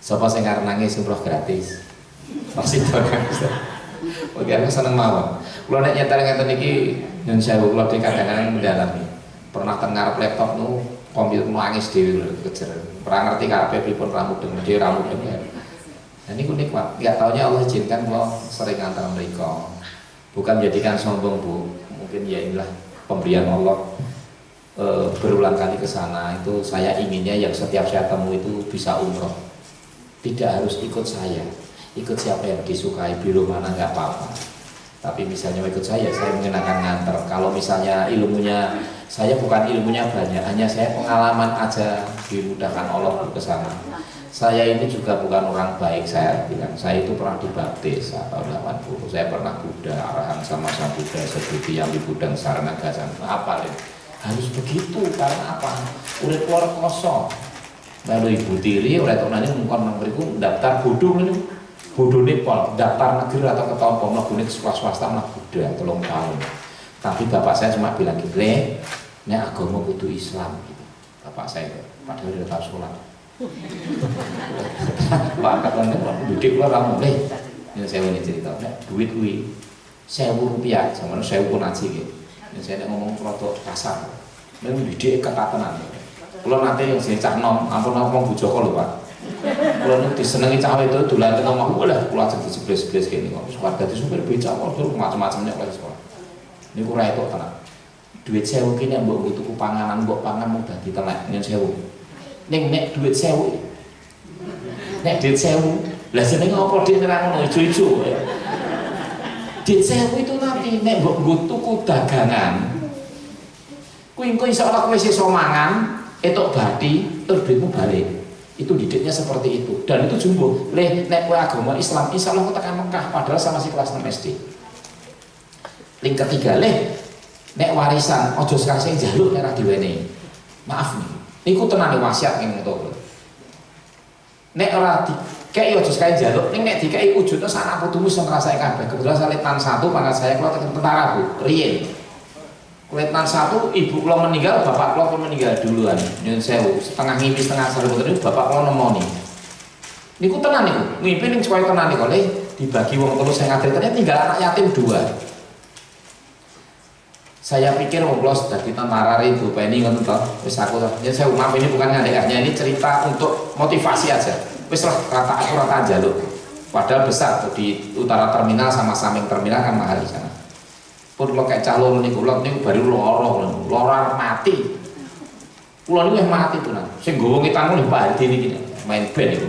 S2: sapa sing arep nangis umroh gratis. Pasti bagus. Oke, aku seneng mawon. Kula nek nyetel ngeten iki nyun sewu, kula kadang-kadang mendalami. Pernah teng ngarep laptop nu komputer nangis dhewe lho kejer. Ora ngerti karepe pripun ramudeng dhewe ramudeng ya. Dan niku nikmat. Enggak taunya Allah izinkan kula sering antar mereka. Bukan menjadikan sombong, Bu. Mungkin ya inilah pemberian Allah. Berulang kali ke sana itu saya inginnya yang setiap saya temu itu bisa umroh, tidak harus ikut saya, ikut siapa yang disukai, biru mana nggak apa-apa, tapi misalnya ikut saya mengenakan nganter. Kalau misalnya ilmunya saya bukan ilmunya banyak, hanya saya pengalaman aja, dimudahkan Allah ke sana. Saya ini juga bukan orang baik, saya bilang saya itu pernah dibaptis tahun 80, saya pernah Buddha arahan sama sang Buddha seperti yang di Budang Sarana Gasan apa ya. Harus begitu, karena apa? Udah keluar kosong. Lalu ibu tiri, oleh tahun ini mungkin memberiku daftar bodoh ini, bodoh ini daftar negeri atau ketahuan melakukan sekolah swasta malah Buddha, 3 tahun. Tapi bapak saya cuma bilang gitu, ini agama kudu Islam gitu. Bapak saya, padahal dia tetap sholat. Bakat kan duit kula ra mulih. Yen saya ini cerita, nek duit kuwi 1.000 rupiah, sampeyan 1.000 pun aji gitu. Yen saya ngomong rada kasar. Nek didik kekatenan. Kula nanti yang sing cah nom, ampun ngomong Bu Joko lho, Pak. Kula nek disenengi cah itu dolan teng omah kula, kula ajeng dijebles-jebles kene kok. Warga di supir becak kok macam-macam nek wis sekolah. Niku ra etok tenan. Duit 1.000 ki nek mbok tuku panganan, mbok pangan mung dadi telek nyen 1.000. Ning nek duit 1.000 nek duit 1.000 lah jenenge apa dik nerang ngono ijo-ijo ya. Duit 1.000 itu nanti nek mbok tuku dagangan kuwi engko iso ora kowe iso mangan etok bathi terus duitmu balik. Itu didiknya seperti itu dan itu jumbo leh nek kowe agama Islam insyaallah kok tekan Mekah padahal sama si kelas 6 SD. Link ketiga leh nek warisan aja sekase njaluk nek ora diwenehi. Maaf nih. Niku tenane wasiat ning ngono. Nek ora dikei aja sekali njaluk, ning nek dikei wujudnya sak anak putumu iso ngrasake kabeh. Kebetulan saya letnan 1 pangkat saya kula tentara, Bu. Riyen. Letnan 1 ibu kula meninggal, bapak kula pun meninggal duluan. Nyun sewu, setengah ngimpi setengah sarung niku bapak kula nemoni. Niku tenan niku, ngimpi ning supaya tenan niku le dibagi wong telu sing ngadri ternyata tinggal anak yatim 2. Saya pikir wong kula dadi tentara itu peni ngono to. Wis aku ya saya maaf ini bukan ngandeknya, ini cerita untuk motivasi aja. Wis lah kata aku rata njaluk. Padahal besar tuh di utara terminal sama samping terminal kan mahal di sana. Pun kula kayak calon niku kula niku baru lara mati. Kula niku mati tenan. Sing nggowo ngitanmu nih Pak Hadi niki main band niku.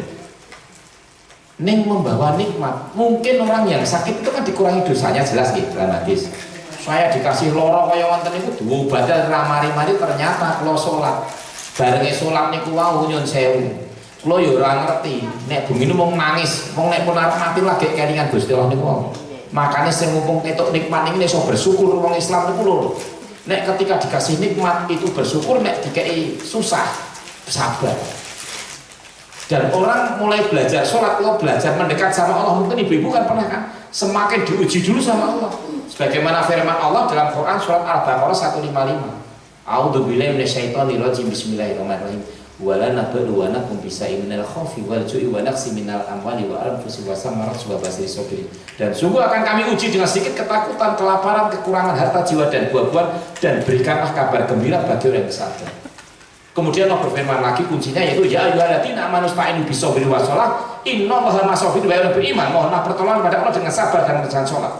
S2: Ning membawa nikmat. Mungkin orang yang sakit itu kan dikurangi dosanya jelas gitu dalam hadis. Saya dikasih loro kaya wonten niku diobati ramari-mari ternyata kula salat. Barenge salat niku wau nyun sewu. Kula ya ora ngerti nek bengi mung nangis, wong nek pun arep mati lagi kelingan Gusti Allah niku. Makane sing mumpung ketok nikmat iki iso bersyukur wong Islam niku lho. Nek ketika dikasih nikmat itu bersyukur, nek dikei susah sabar. Dan orang mulai belajar sholat, lo belajar mendekat sama Allah. Mungkin ibu-ibu kan pernah kan semakin diuji dulu sama Allah. Sebagaimana firman Allah dalam Quran surat Al-Baqarah 155. A'udzubillahi minasyaitonirrajim. Bismillahirrahmanirrahim. Wala nabluwannakum bisa'in minal khaufi wal ju'i wa naqsi minal amwali wa anfusi wa samarati wa basiri sabirin. Dan sungguh akan kami uji dengan sedikit ketakutan, kelaparan, kekurangan harta jiwa dan buah-buahan, dan berikanlah kabar gembira bagi orang yang bersabar. Kemudian Allah berfirman lagi kuncinya yaitu ya ayyuhalladzina amanu ista'inu bis-sabri was-shalah innallaha ma'as-sabirin wa la beriman. Mohonlah pertolongan kepada Allah dengan sabar dan mengerjakan sholat.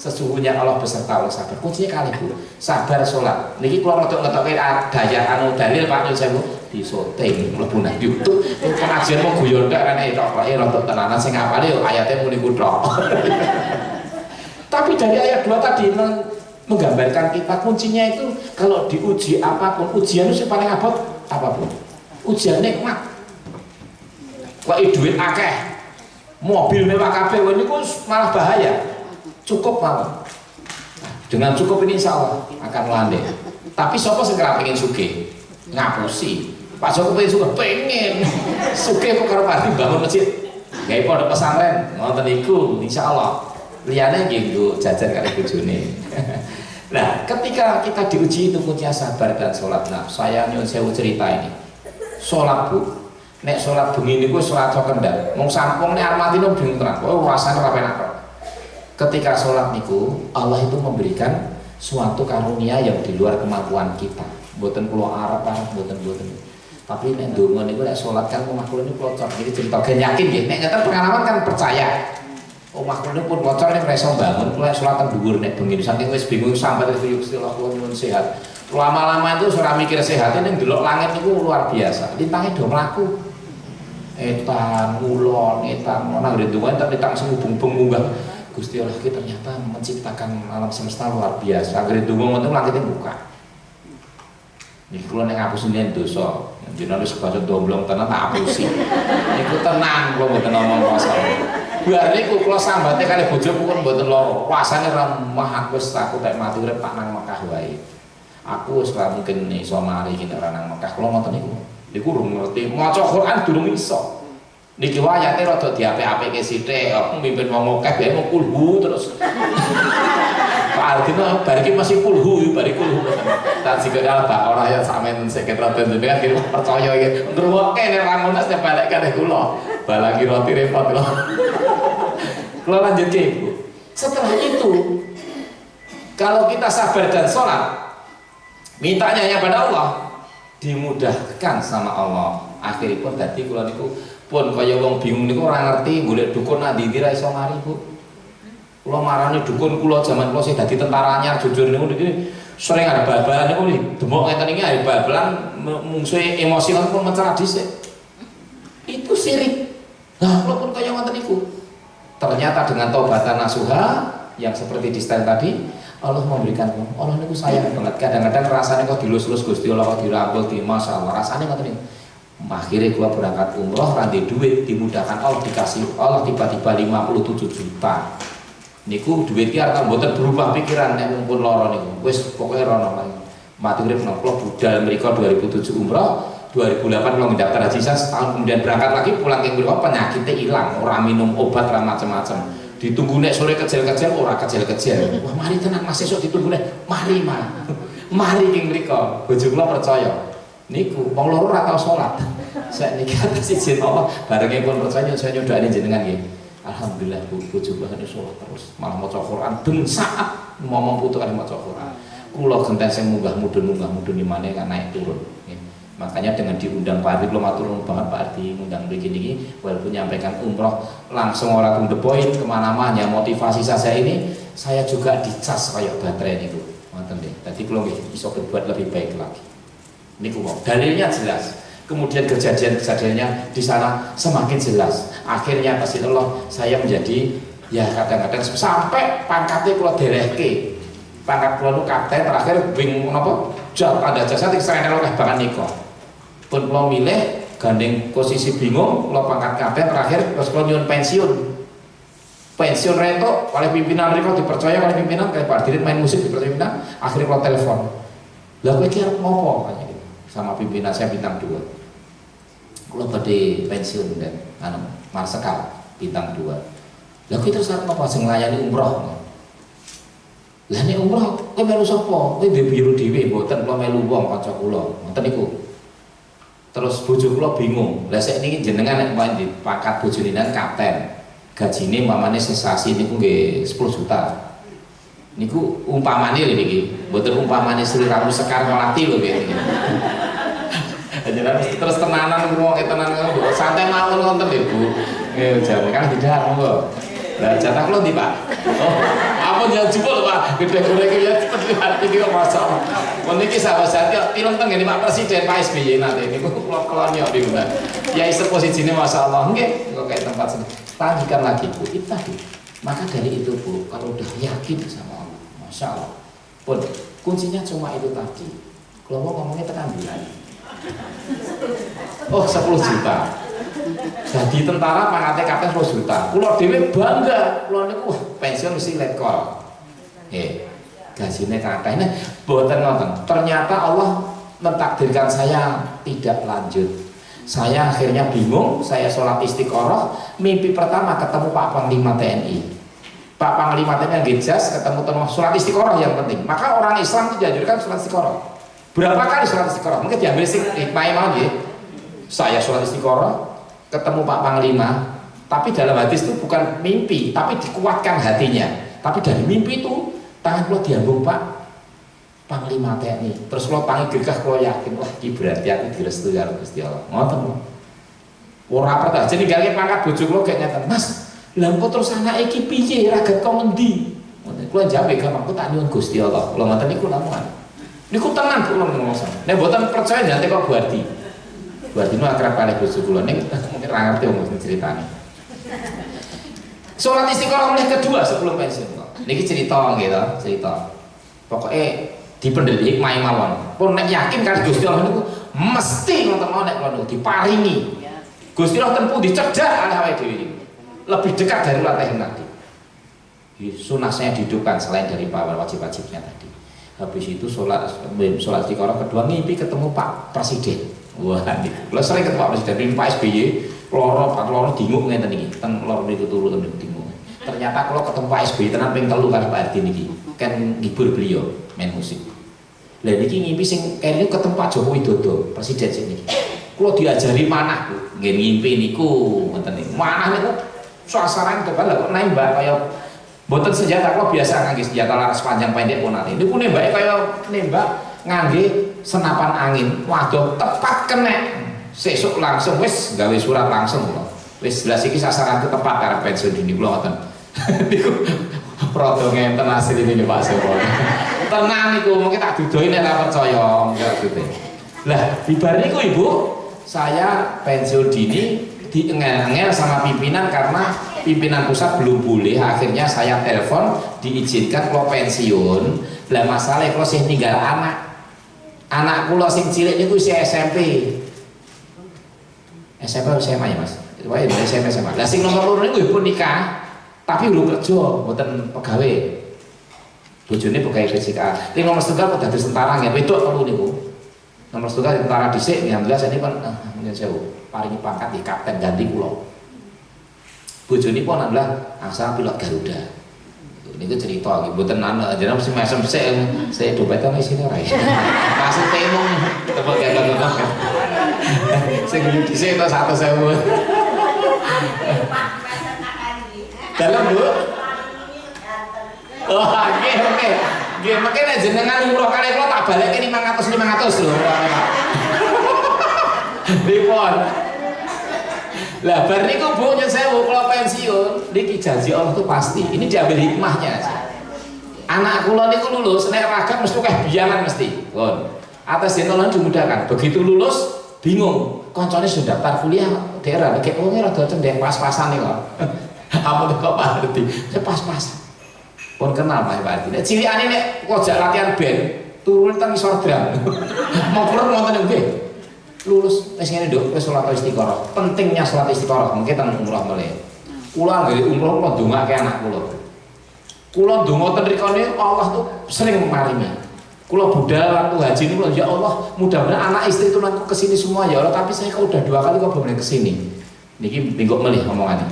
S2: Sesungguhnya Allah beserta orang sabar. Kuncinya kali Bu, sabar sholat. Niki kalau untuk ngetokin daya dalil Pak Nyun Sewu di syuting mlebu nang YouTube. Pengajian mau guyon ndak kan itu kok untuk tenanan sing ngapale yo ayate muni kuthok. Tapi dari ayat 2 tadi menggambarkan kita kuncinya itu kalau diuji apapun, ujian itu paling abot apapun. Ujian nikmat. Kok duit akeh, mobil mewah kabeh niku malah bahaya. Cukup mawon. Dengan cukup ini insya Allah akan landai. Tapi siapa sing pengen sugih? Ngapusi. Pak Jokowi juga pengen sugih kok karo pati bangun masjid. Gawe pondok pesantren, ngoten niku insyaallah. Liyane nggih nggo jajan kali bojone. Nah, ketika kita diuji itu kuncinya sabar dan sholat. Nah, saya nyuwun sewu cerita ini. Sholat Bu, nek sholat bengi niku sholat kok kendal. Mung sampung nek arep mati nang bengi terang. Oh, rasane ora penak. Ketika sholat niku Allah itu memberikan suatu karunia yang di luar kemampuan kita. Mboten kula arep mboten. Tapi nek ndonga niku nek sholat kan omah kula niku klocor. Iki cerita gen yakin nggih. Nek ngeten pengalaman kan percaya. Omah kula niku pun klocor nek iso bangun kula sholat teng dhuwur nek bengi saking wis bingung sampai Gusti Allah kula nyuwun sehat. Lama-lama itu ora mikir sehat ning delok langit niku luar biasa. Lintange do mlaku. Etan, ngulon, nang ndonga tapi tak sembung-bung munggah. Gusti Allah kita ternyata menciptakan alam semesta luar biasa. Agar itu ngono langitnya buka. Niki kula nek ngapusin dosa. Jenengan wis baca domblong tenan tak apusi. Niku tenang kula mboten ngomong masalah. Bar niku kula sambate kali bojo pun mboten lara. Puasane ra mah wis takut tak mati urip tak nang Mekah wae. Aku wis ora mungkin iso mari iki nek ora nang Mekah. Kula ngoten niku. Niku urung ngerti maca Quran durung iso. Niki wayate rada diapik-apike sithik, aku mimpin wong akeh bae mau kulhu terus. Pak Ardino bariki masih kulhu, bari kulhu. Tak jika kalau Baqarah ya sampean seket roten jenengan kira percaya iki. Ngrungokke nek ra ngono nek balik kalih kula. Balangi roti repot lho. Kula lanjutke Ibu. Setelah itu kalau kita sabar dan sholat, mintanya hanya pada Allah, dimudahkan sama Allah. Akhirnya pun tadi kula niku pun kaya wong bingung niku ora ngerti golek dukun nang ndi ra iso mari Bu. Kula marani dukun kula zaman kula sing dadi tentara anyar jujur niku niki sering ada bal-balan niku demok ngeten iki ada bal-balan mungsuhe emosi lan pun mencerah dhisik. Itu sirik. Nah, kula pun kaya ngoten niku. Ternyata dengan taubatan nasuha yang seperti di style tadi, Allah memberikan Allah niku sayang banget. Kadang-kadang rasanya kok dilus-lus Gusti Allah kok dirangkul di Masya Allah rasanya ngoten niku. Akhirnya gua berangkat umroh rantai duit dimudahkan Allah dikasih Allah tiba-tiba 57 juta. Niku duit ki arep mboten berubah pikiran nek mumpun lara niku. Wis pokoke rono mati urip nang kula budal mriku 2007 umroh, 2008 kula mendaftar haji setahun kemudian berangkat lagi pulang ke mriku penyakitnya hilang, ora minum obat ora macam-macam. Ditunggu nek sore kecil-kecil ora kecil-kecil. Wah mari tenan Mas esuk ditunggu nek mari mah. Mari king mriku. Bojo kula percaya. Niku wong loro ora tau salat. Saiki atas izin Allah barengipun percaya saya nyodakne jenengan nggih. Alhamdulillah Bu, bojo kula salat terus. Malah maca Quran ben saat ngomong putu kali maca Quran. Kula genten sing munggah mudhun imane kan naik turun. Makanya dengan diundang Pak Ardi, belum matur nuwun banget Pak Ardi ngundang begini walaupun nyampaikan umroh langsung orang to the point kemana-mana motivasi saya ini saya juga dicas kayak baterai ini Bu. Ngoten nggih. Dadi kula nggih bisa berbuat lebih baik lagi. Niku kok dalilnya jelas. Kemudian kejadian-kejadiannya di sana semakin jelas. Akhirnya pasti Allah saya menjadi ya kadang-kadang sampai pangkatnya kula derehke. Pangkat kula nu kapten terakhir wing napa? Ada jasa sing serene oleh bangan nika. Pun kula milih gandeng posisi bingung, kula pangkat kapten terakhir terus kula nyuwun pensiun. Pensiun rento oleh pimpinan mriku dipercaya oleh pimpinan kayak Pak Dirit main musik dipercaya pimpinan, akhirnya kula telepon. Lah kowe iki arep ngopo katanya gitu. Sama pimpinan saya bintang 2. Kula badhe pensiun dan marsekal bintang 2. Lah kowe terus arep ngopo sing nglayani umroh. Lah nek umroh kowe melu sapa? Kowe ndek biro dhewe mboten kula melu wong kanca kula. Ngoten niku. Terus bojo kula bingung. Lah sik niki jenengan nek main di pangkat bojo ninan kapten. Gajine mamane sensasi niku nggih 10 juta. Niku umpamane lho niki. Mboten umpamane Sri Ratu Sekar Melati lho nggih. Terus tenanan ngrungokke tenan santai mawon wonten lho Bu. Nggih jane kan tidak monggo. Lah jatah kula ndi Pak? Oh, apa jangan jebol Pak? Gede goreng ya cepet hati iki kok masak. Mun iki sahabat ya tilem teng ngene Pak Presiden Pak SBY nanti niku kula kelonyo bingung. Ya iso posisine masyaallah nggih kok kayak tempat sini. Tanggikan lagi Bu, itu tadi. Maka dari itu Bu, kalau udah yakin sama Allah, Masya Allah. Pun kuncinya cuma itu tadi. Kalau mau ngomongnya tekan bulan. Oh 10 juta. Jadi tentara pangkatnya kapten 10 juta. Kulo dhewe bangga. Kulo niku pensiun mesti letkol. Gajine kathah. Nah, boten ngoten. Ternyata Allah mentakdirkan saya tidak lanjut. Saya akhirnya bingung, saya sholat istiqoroh. Mimpi pertama ketemu Pak Panglima TNI. Pak Panglima TNI yang jas ketemu sholat istiqoroh yang penting. Maka orang Islam itu dianjurkan sholat istiqoroh. Berapa kali sholat istiqoroh? Mungkin diambil hikmahnya mau ya. Saya sholat istiqoroh ketemu Pak Panglima, tapi dalam hadis itu bukan mimpi, tapi dikuatkan hatinya. Tapi dari mimpi itu tangan kula diambung Pak Panglima TNI. Terus kula tangi gegah kula yakin wah iki berarti aku direstui karo Gusti Allah. Ngoten lho. Ora pertah jadi ninggalke pangkat bojo kula gek ngeten, Mas. Lah engko terus anake iki piye ragat kok ngendi? Ngoten kula jawab gampang aku tak nyuwun Gusti Allah. Kula ngoten niku lamongan. Niku tenan kula ngomong. Nek mboten percaya jangan kok Guardi. Guardi nu akrab kali bojo kula ning mungkin ra ngerti omong ceritane. Salat istiqoroh meneh kedua sebelum pensiun kok. Niki cerita nggih to, cerita. Pokoke dipendhet hikmah mawon. Pun nek yakin kali Gusti Allah niku mesti ngoten mau nek kula niku diparingi. Gusti Allah tempuh dicedak oleh awake dhewe. Lebih dekat dari latihan tadi. Sunah saya dihidupkan selain dari wajib-wajibnya tadi. Habis itu sholat istiqoroh kedua ngimpi ketemu Pak Presiden. Wah, kalau sering ketemu Pak Presiden, Pak SBY, loro dingung ngeten iki, ten loro niku turu ten dingung. Ternyata kalau ketemu Pak SBY tenan ping 3 kan Pak Ardi niki. kan ngibur beliau main musik. Lah niki ngimpi sing kene ketemu Pak Joko Widodo, presiden sini. Kula diajari manah, nggih ngimpi niku ngoten niku. Manah niku suasana itu kan kok nembak kaya mboten senjata kok biasa ngangge senjata laras panjang pendek pun nanti. Niku nembake kaya nembak ngangge senapan angin. Waduh tepat kena. Sesuk langsung wis gawe surat langsung kula. Wis jelas iki sasaranku tepat karo pensiun dini kula ngoten. Niku rada ngenten asline Pak Sopo. Tenang niku mungkin tak dudoi nek ora percaya maksudnya. Lah bibar niku Ibu, saya pensiun dini diengel-engel sama pimpinan karena pimpinan pusat belum boleh. Akhirnya saya telepon diizinkan kalau pensiun. Lah masalah kalau sing tinggal anak kula sing cilik niku isih SMP. SMP SMA ya Mas. Wae dari SMP SMA. Lah sing nomor loro niku pun nikah tapi belum kerja, mboten pegawai. Bojone pegawai BCK. Ning nomor setunggal kok dadi tentara nggih wedok telu niku. Nomor setunggal tentara dhisik, alhamdulillah saya ini kan nyuwun sewu. Paringi pangkat di kapten ganti kula. Bojone pun adalah asal pilot Garuda. Niku cerita nggih mboten ana jenengan mesti mesem sik saya dompetnya isine ora ya. Masuk temung tepuk gagal. Sing dhisik to 100.000. Dalam Bu. Oh, oke. Nggih, mengke nek jenengan umroh kali kula tak balekke 500 lho. Pripun? Lah bar niku Bu nyun sewu kula pensiun, niki janji Allah tuh pasti. Ini diambil hikmahnya. Anak kula niku lulus nek ragam mesti akeh biyangan mesti. Pun. Atas ditolong dimudahkan. Begitu lulus bingung, koncone sudah daftar kuliah daerah, nek wonge rada cendek pas-pasan nih kok. Ampun kok Pak Ardi, saya pas-pasan. Pun kenal Pak Ardi. Nek cilikane nek kojak latihan band, turun teng isor drum. Mau pulang wonten nggih. Lulus wis ngene Nduk, wis salat istiqoroh. Pentingnya salat istiqoroh mungkin teng umroh meleh. Kula nggih umroh kula ndongake anak kula. Kula ndonga ten rikane Allah tuh sering maringi. Kula budal waktu haji niku ya Allah, mudah-mudahan anak istri itu nanti kesini semua ya Allah, tapi saya kalau udah 2 kali kok belum kesini. Niki minggu melih omongane.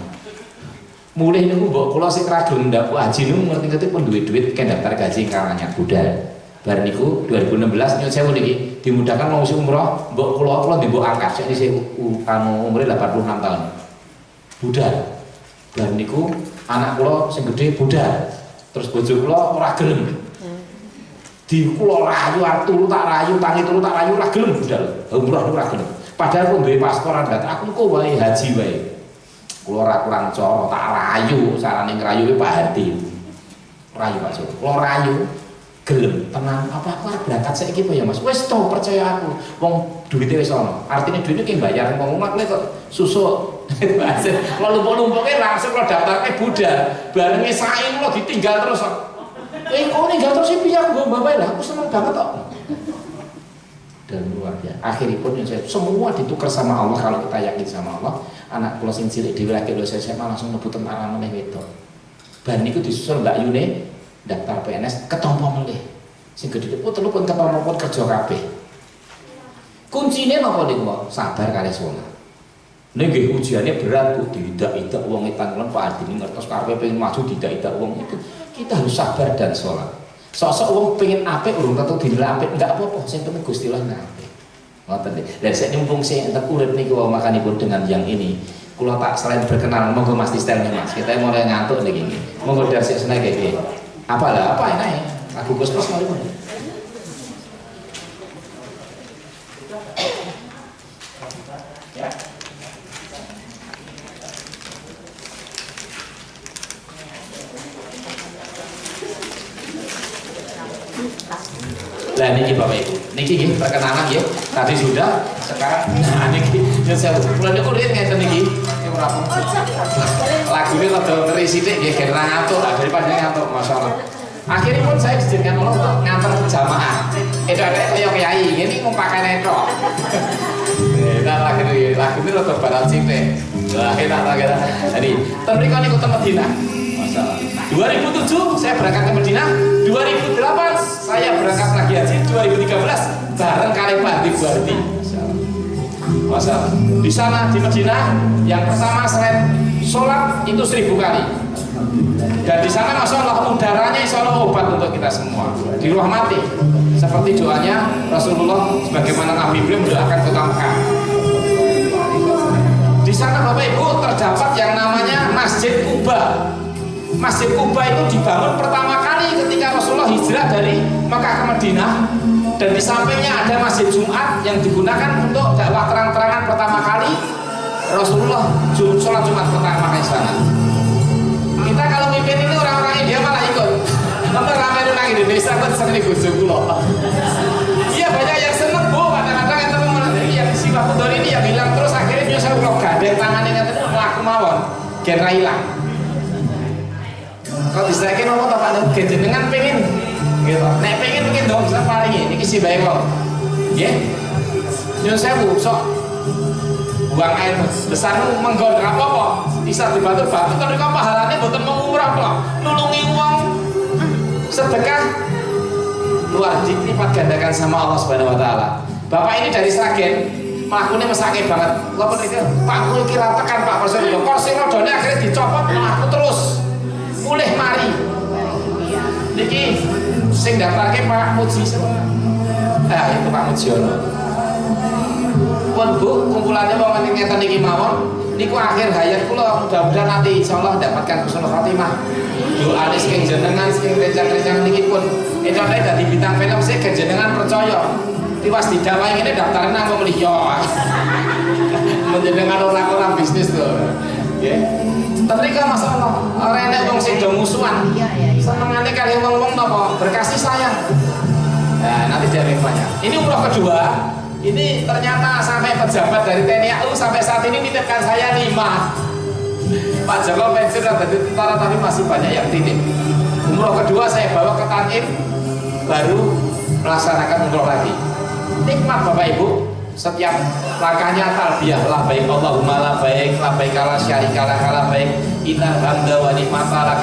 S2: Mulih niku mbok kula sing ra gelem ndak haji niku ngerti-ngerti pun duit-duit ke daftar gaji karangan budal. Bar niku 2016 nyuwun sewu niki dimudahkan mau umroh, mbok kula ndek mbok angkat sik isih umure 86 tahun. Budal. Bar niku anak kula sing gedhe budal. Terus bojo kula ora gelem. Di kula rayu turu tak rayu, tangi turu tak rayu ora gelem budal. Umroh niku ora gelem. Padahal aku duwe pasporan dat aku kok wae haji wae. Kula ora kurang cara tak rayu, sarane ngrayu Pak Hadi. Rayu Pak Sur. Kula rayu gelem tenang apa aku arep berangkat saiki apa ya Mas? Wis to percaya aku. Wong duwite wis ana. Artine duwite ki bayar wong omah kok susuk. Kalau lumpuk-lumpuke langsung kula daftarke budal. Barenge sae kula ditinggal terus. Kok ninggal terus piye aku mbak lah aku seneng banget kok. Dan luar biasa. Akhiripun semua ditukar sama Allah kalau kita yakin sama Allah. Anak kula sing cilik dhewe lagi lulus SMA langsung mlebu tentara meneh wedok. Bar niku disusul Mbak Yune daftar PNS ketompo melih. Sing gedhe pun telu pun ketompo pun kerja kabeh. Kuncine napa niku? Sabar kali sholat. Nek nggih ujiane berat Bu, didak-idak wong etan kula Pak Adi ngertos karepe pengen maju didak-idak wong itu. Kita harus sabar dan sholat. Sosok wong pengen apik urung tentu dinilai apik, enggak apa-apa, sing penting Gusti Allah apik. Ngoten nggih. Lah sik mumpung sing entek urip niku makanipun dengan yang ini. Kula tak selain berkenan monggo Mas Tistel Mas. Kita mulai ngantuk niki. Monggo dasik seneng nggih. Apalah apa enak lagu Gus-Gus mari. Ya. Lah niki Bapak Ibu, niki nggih perkenalan nggih. Tadi sudah, sekarang nah niki saya kula niku riyen ngeten niki. Ora apa. Lagune rada ngeri sithik nggih gen ra ngantuk, daripada ngantuk masyaallah. Akhirnya pun saya diizinkan Allah untuk ngantar jamaah. Itu ada kaya kiai, ini mau pakai netok. Nah lagune rada barat sithik. Lah enak ta kira. Jadi, mriko niku teng Madinah. Masyaallah. 2007 saya berangkat ke Madinah, 2008 saya berangkat lagi haji, 2013 bareng kali Pak Adi Buardi. Masyaallah. Di sana di Madinah yang pertama selain sholat itu 1000 kali. Dan di sana masya Allah udaranya insya Allah obat untuk kita semua. Di rahmati. Seperti doanya Rasulullah sebagaimana Nabi Ibrahim mendoakan kota Mekah. Di sana Bapak Ibu terdapat yang namanya Masjid Kuba. Masjid Kuba itu dibangun pertama kali ketika Rasulullah hijrah dari Mekah ke Madinah. Dan di sampingnya ada Masjid Jumat yang digunakan untuk dakwah terang-terangan pertama kali Rasulullah sholat Jumat pertama di sana. Kita kalau mimpin ini orang-orang India malah ikut. Nonton ramai orang Indonesia kan sering gusuk loh. Iya banyak yang seneng bu, kadang-kadang yang teman yang si Pak Kudor ini yang bilang terus akhirnya nyusul blok gadeng tangannya ngerti melaku mawon, genre hilang. Kalau diserahin ngomong tak ada dengan pengen, gitu. Nek pengen mungkin dong bisa paling ini kisi bayi kok, ya. Nyusul saya bu, sok buang air besar nu menggon apa bisa dibantu batu kan mereka pahalanya bukan mengumrah kok nulungi uang sedekah luar dilipat gandakan sama Allah Subhanahu Wa Taala. Bapak ini dari Sragen melakukannya mesake banget lo pikir Pak aku kira tekan Pak Presiden kursi rodanya akhirnya dicopot melaku terus mulih mari niki sing daftarke Pak Muji itu Pak Mujiono pun bu kumpulannya mau ngeten iki mawon niku akhir hayat kula mudah-mudahan nanti insyaallah dapatkan husnul khotimah doane sing jenengan sing rencang-rencang niki pun entone dadi bintang film sing jenengan percaya tiwas didawahi ngene daftarnya nang mliya menjenengan orang-orang bisnis tuh nggih tapi kan masalah rene wong sing do musuhan senengane kali wong-wong napa berkasih sayang nah nanti jadi banyak ini umroh kedua. Ini ternyata sampai pejabat dari TNI AU sampai saat ini nitipkan saya 5. Pak Joko pensiun dari tentara tapi masih banyak yang titip. Umroh kedua saya bawa ke Taif, baru melaksanakan umroh lagi. Nikmat Bapak Ibu, setiap langkahnya talbiyah labbaik Allahumma labbaik labbaik la syarika lak labbaik innal hamda wa ni'mata lak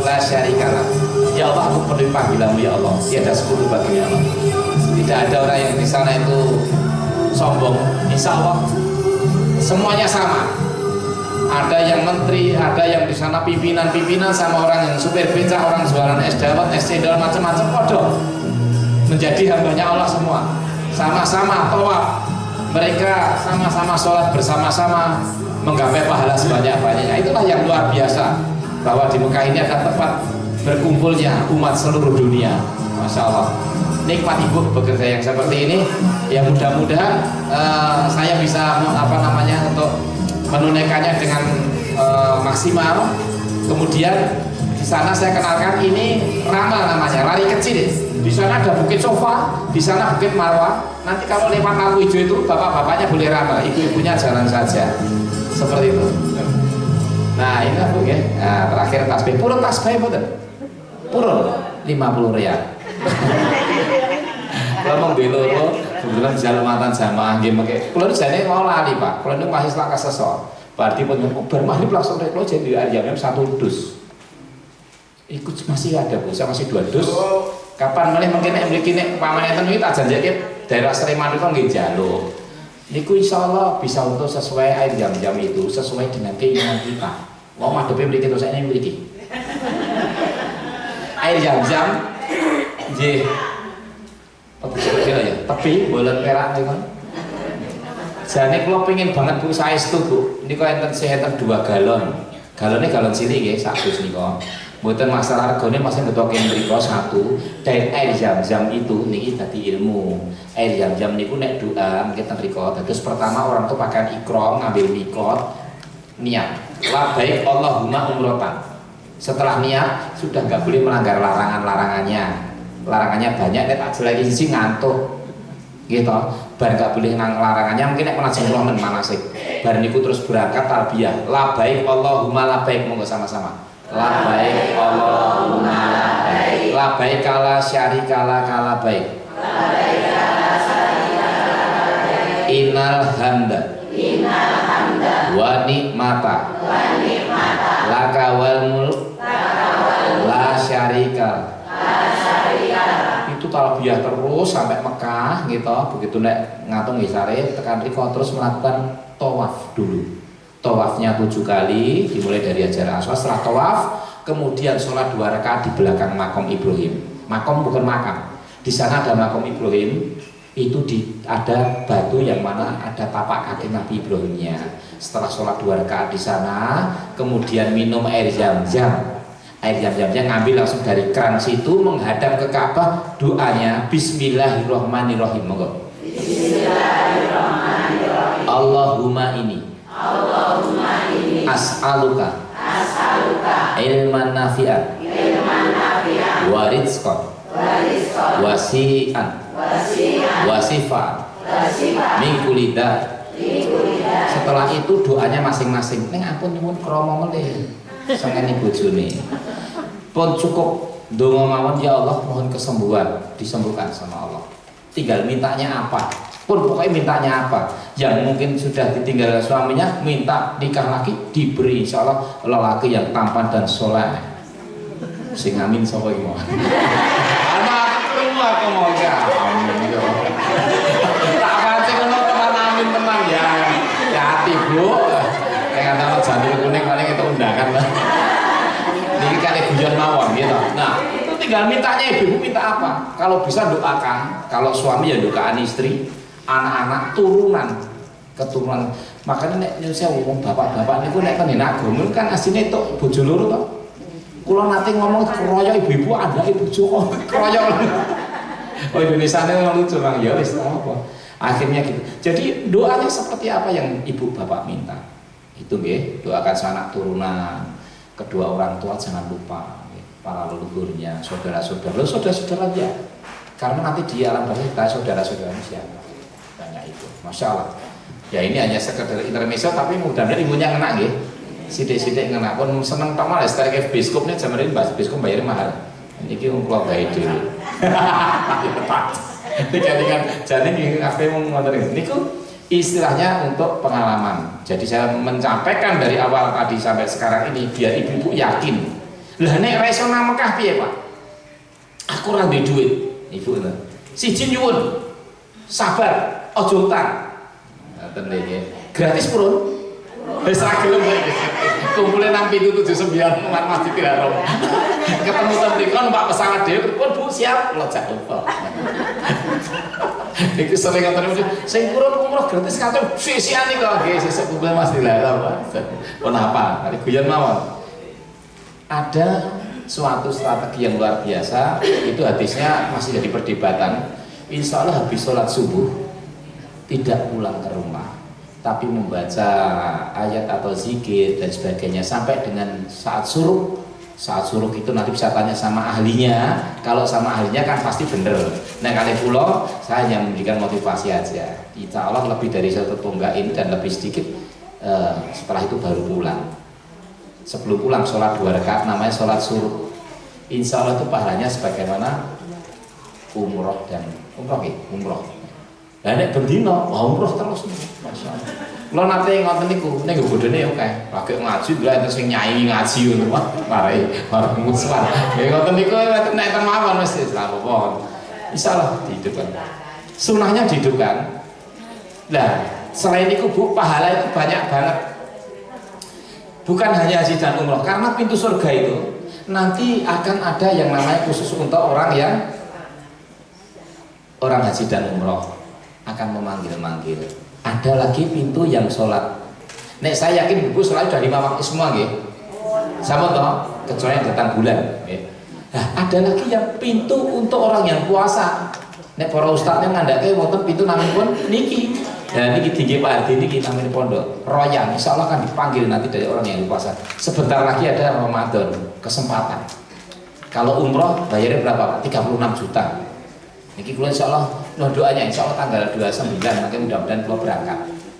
S2: la syarika lak. Ya Allah aku penuhi panggilanmu ya Allah, tiada sekutu bagimu ya Allah. Tidak ada orang yang di sana itu sombong. Insya Allah semuanya sama. Ada yang menteri, ada yang di sana pimpinan-pimpinan sama orang yang supir becak, orang jualan es dawet, es cendol macam-macam podo. Menjadi hambanya Allah semua. Sama-sama tawaf. Mereka sama-sama sholat bersama-sama menggapai pahala sebanyak-banyaknya. Itulah yang luar biasa bahwa di Mekah ini ada tempat berkumpulnya umat seluruh dunia. Masya Allah. Nikmat ibu bekerja yang seperti ini ya mudah-mudahan saya bisa untuk menunaikannya dengan maksimal. Kemudian di sana saya kenalkan ini Ramal namanya, lari kecil. Di sana ada Bukit Sofa, di sana Bukit Marwah. Nanti kalau lewat lampu hijau itu bapak-bapaknya boleh ramal, ibu-ibunya jalan saja. Seperti itu. Nah ini Bu ya. Nah, terakhir tasbih. Purun tasbih betul. Purun 50 riyal. Kalau mau belo kebetulan jalmatan jamaah nggih mengke. Kula jane mau lali, Pak. Kula niku masih selak kesesor. Berarti pun bar maghrib langsung rek kula jadi ayam 1 dus. Ikut masih ada, Bu. Saya masih 2 dus. Kapan meneh mungkin nek mriki nek pamane enten iki tak janjake daerah Sleman itu nggih njaluk. Niku insyaallah bisa untuk sesuai air jam-jam itu, sesuai dengan keinginan kita. Mau madhepe mriki terus ini mriki. Air jam-jam nggih kira ya, tapi bolen perak niku. Jane kula pengin banget Bu saestu Bu. Niku enten enten 2 galon. Galone galon cilik nggih sak dus nika. Mboten masalah regane masih ngetoke mriku 1. Dan air jam-jam itu niki dadi ilmu. Air jam-jam niku nek doa mungkin ten mriku. Terus pertama orang tuh pakai ikram, ngambil mikot, niat. Labbaik Allahumma umrotan. Setelah niat sudah nggak boleh melanggar larangan-larangannya. Larangannya banyak, nek tak jeleki sing ngantuk. Gitu. Bar gak boleh nang larangannya mungkin nek menajeng kula men manasik. Bar niku terus berangkat talbiyah. Labbaik Allahumma labbaik monggo sama-sama. Labbaik Allahumma labbaik. Labbaik la syarika lak labbaik. Labbaik la syarika lak. Innal hamda. Innal hamda. Wa ni'mata. Wa ni'mata. Laka wal mulk. Laka wal mulk. La syarika. Itu talbiyah terus sampai Mekah gitu. Begitu nek ngatung isare tekan riko terus melakukan tawaf dulu. Tawafnya 7 kali dimulai dari Hajar Aswad. Setelah tawaf kemudian sholat 2 rakaat di belakang makom Ibrahim. Makom bukan makam. Di sana ada makom Ibrahim, itu ada batu yang mana ada tapak kaki Nabi Ibrahimnya. Setelah sholat 2 rakaat di sana, kemudian minum air zam-zam. Air zam-zamnya ngambil langsung dari keran situ, menghadap ke Ka'bah, doanya Bismillahirrahmanirrahim. Monggo. Bismillahirrahmanirrahim. Allahumma ini as'aluka ilman nafi'an wa rizqan wasi'an wasifan min kulli da'. Setelah itu doanya masing-masing. Ning ampun nyuwun krama melih sengeni bojone. Pun cukup donga mawon, ya Allah mohon kesembuhan, disembuhkan sama Allah. Tinggal mintanya apa? Pun pokoknya mintanya apa? Yang mungkin sudah ditinggal suaminya, minta nikah lagi, diberi insya Allah lelaki yang tampan dan soleh. Sing amin sapa iki mau. Anak rumah kemoga. Amin yo. Tak pancen ono teman amin tenang ya. Hati Bu. Kayak ana jantung kuning paling itu undangan lah. Niki kali guyon mawon gitu. Nah, itu tinggal mintanya ibu minta apa? Kalau bisa doakan, kalau suami ya doakan istri, anak-anak, keturunan. Makanya nek nyun sewu wong bapak-bapak niku nek ten agama kan asline tok bojo loro to. Kula nate ngomong keroyok ibu-ibu andake bojo keroyok. Oh Indonesia ini memang lucu Bang, ya wis apa. Akhirnya gitu. Jadi doanya seperti apa yang ibu bapak minta. Itu nggih, doakan sanak turunan, kedua orang tua jangan lupa para leluhurnya, saudara-saudara ya. Karena nanti di alam barzah kita saudara-saudaranya siapa? Banyak itu. Masya Allah. Ya ini hanya sekedar intermezzo tapi mudah-mudahan ibunya ngena nggih. Sidik-sidik ngena pun seneng tak malah sekarang biskupnya jamarin bahas biskop bayar mahal. Ini kira kula bae dhewe. Dikatakan jadi nggih kabeh mung ngoten niku istilahnya untuk pengalaman. Jadi saya mencampaikan dari awal tadi sampai sekarang ini biar ibu-ibu yakin. Lah nek ra iso nang Mekah piye, Pak? Aku ora duwe duit. Ibu ngoten. Siji nyuwun. Sabar, ojo utang. Ngoten nggih. Gratis purun. Wis ra gelem iki. Kumpule nang pintu 79 nang Masjidil Haram. Ketemu ten mriku numpak pesawat dhewe, pun Bu siap kula jak lupa. Iku sering ngoten sing purun umroh gratis katon sisian iki kok nggih sesuk kumpul Masjidil Haram. Pun apa? Kali guyon mawon. Ada suatu strategi yang luar biasa, itu hadisnya masih jadi perdebatan. Insya Allah habis sholat subuh tidak pulang ke rumah, tapi membaca ayat atau zikir dan sebagainya sampai dengan saat suruh. Saat suruh itu nanti bisa tanya sama ahlinya. Kalau sama ahlinya kan pasti bener. Nah kali pulau saya hanya memberikan motivasi aja. Insya Allah lebih dari satu tunggain dan lebih sedikit. Setelah itu baru pulang. Sebelum pulang sholat 2 rakaat namanya sholat suruh. Insya Allah itu pahalanya sebagaimana umroh dan umroh. Lah nek bendino umroh terus. Masya Allah. Kalau nanti ngoten niku nek bodone oke. Lagi ngaji lha enten sing nyai ngaji ngono wae. Mari musuhan. Ya ngoten niku nek mawon mesti lha apa. Insyaallah dihidupkan. Sunahnya dihidupkan. Nah, selain itu Bu, pahala itu banyak banget. Bukan hanya haji dan umroh, karena pintu surga itu nanti akan ada yang namanya khusus untuk orang haji dan umroh akan memanggil-manggil. Ada lagi pintu yang sholat. Nek saya yakin Bu sholat sudah 5 waktu semua nggih. Sama toh, kecuali yang datang bulan. Nah, ada lagi yang pintu untuk orang yang puasa. Nek para ustadznya ngandake wonten pintu naminipun niki. Dan niki tinggi Pak Ardi niki namanya pondok Royan. Insya Allah akan dipanggil nanti dari orang yang puasa. Sebentar lagi ada Ramadan, kesempatan. Kalau umroh bayarnya berapa Pak? 36 juta. Niki kula insya Allah doanya insya Allah tanggal 29 nanti mudah-mudahan kula berangkat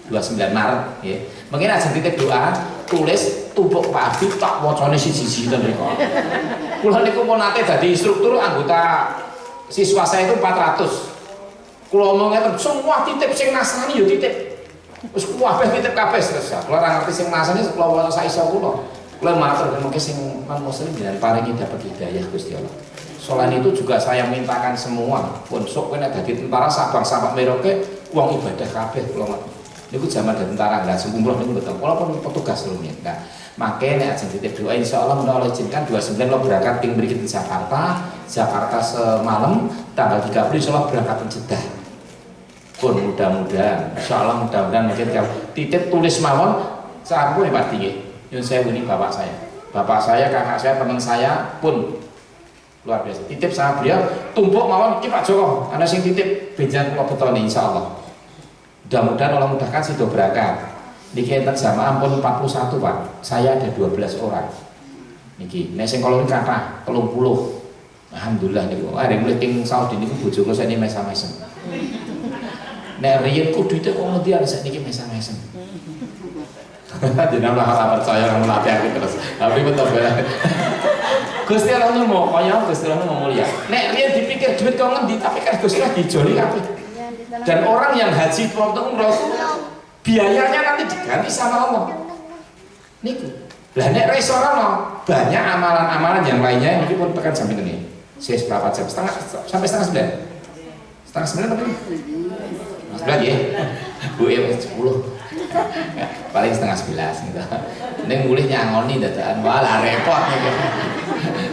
S2: 29 Maret ya. Mungkin aja titip doa, tulis tumpuk Pak Ardi tak wacane siji-siji ten mriku. Kula niku mau nate dadi instruktur anggota siswa saya itu 400. Kula omong ngeten semua titip sing Nasrani yo titip. Wis kabeh titip kabeh terus. Kula ora ngerti sing Nasrani kula waca sak iso kula. Kula matur mungkin sing non muslim jangan paringi dapat hidayah Gusti Allah. Selain itu juga saya mintakan semua pun sok kena dadi tentara Sabang sampai Merauke uang ibadah kabeh kula ngoten. Niku zaman tentara nggak umroh niku betul. Walaupun petugas rumit. Nah, makanya ajeng titip doa insyaallah menawa izinkan 29 lo berangkat ping mriki di Jakarta. Jakarta semalam tanggal 30 insyaallah berangkat ke Jeddah. Pun mudah-mudahan insyaallah mudah-mudahan mungkin kalau titip tulis mawon sampun Pak Tinggi. Nyun sewu ini bapak saya, kakak saya, teman saya pun luar biasa. Titip sama beliau, tumpuk mawon iki Pak Joko, ana sing titip benjan kula betoni insyaallah. Mudah-mudahan Allah mudahkan sido berangkat. Niki enten jamaah ampun 41 Pak. Saya ada 12 orang. Niki, nek sing kula kathah 30. Alhamdulillah niku. Arek mulih teng Saudi niku bojoku sakniki mesam-mesem. Nek riyen kudu itu kok ngendi arek sakniki mesam-mesem. Jenengan ora percaya nang latih terus. Tapi betul ya. Gusti Allah nu mau kaya Gusti Allah mau mulia. Nek riyen dipikir duit kok ngendi tapi kan Gusti Allah dijoli kabeh. Dan orang yang haji waktu umroh biayanya nanti diganti sama Allah. Niku. Lah nek restoran banyak amalan-amalan yang lainnya ini pun tekan jam ini. Saya berapa jam? Sampai setengah 9. Setengah 9 apa? Mas ya. Bu ya 10. Ya, paling setengah 11 gitu. Nek mulih nyangoni dadakan walah repot nih.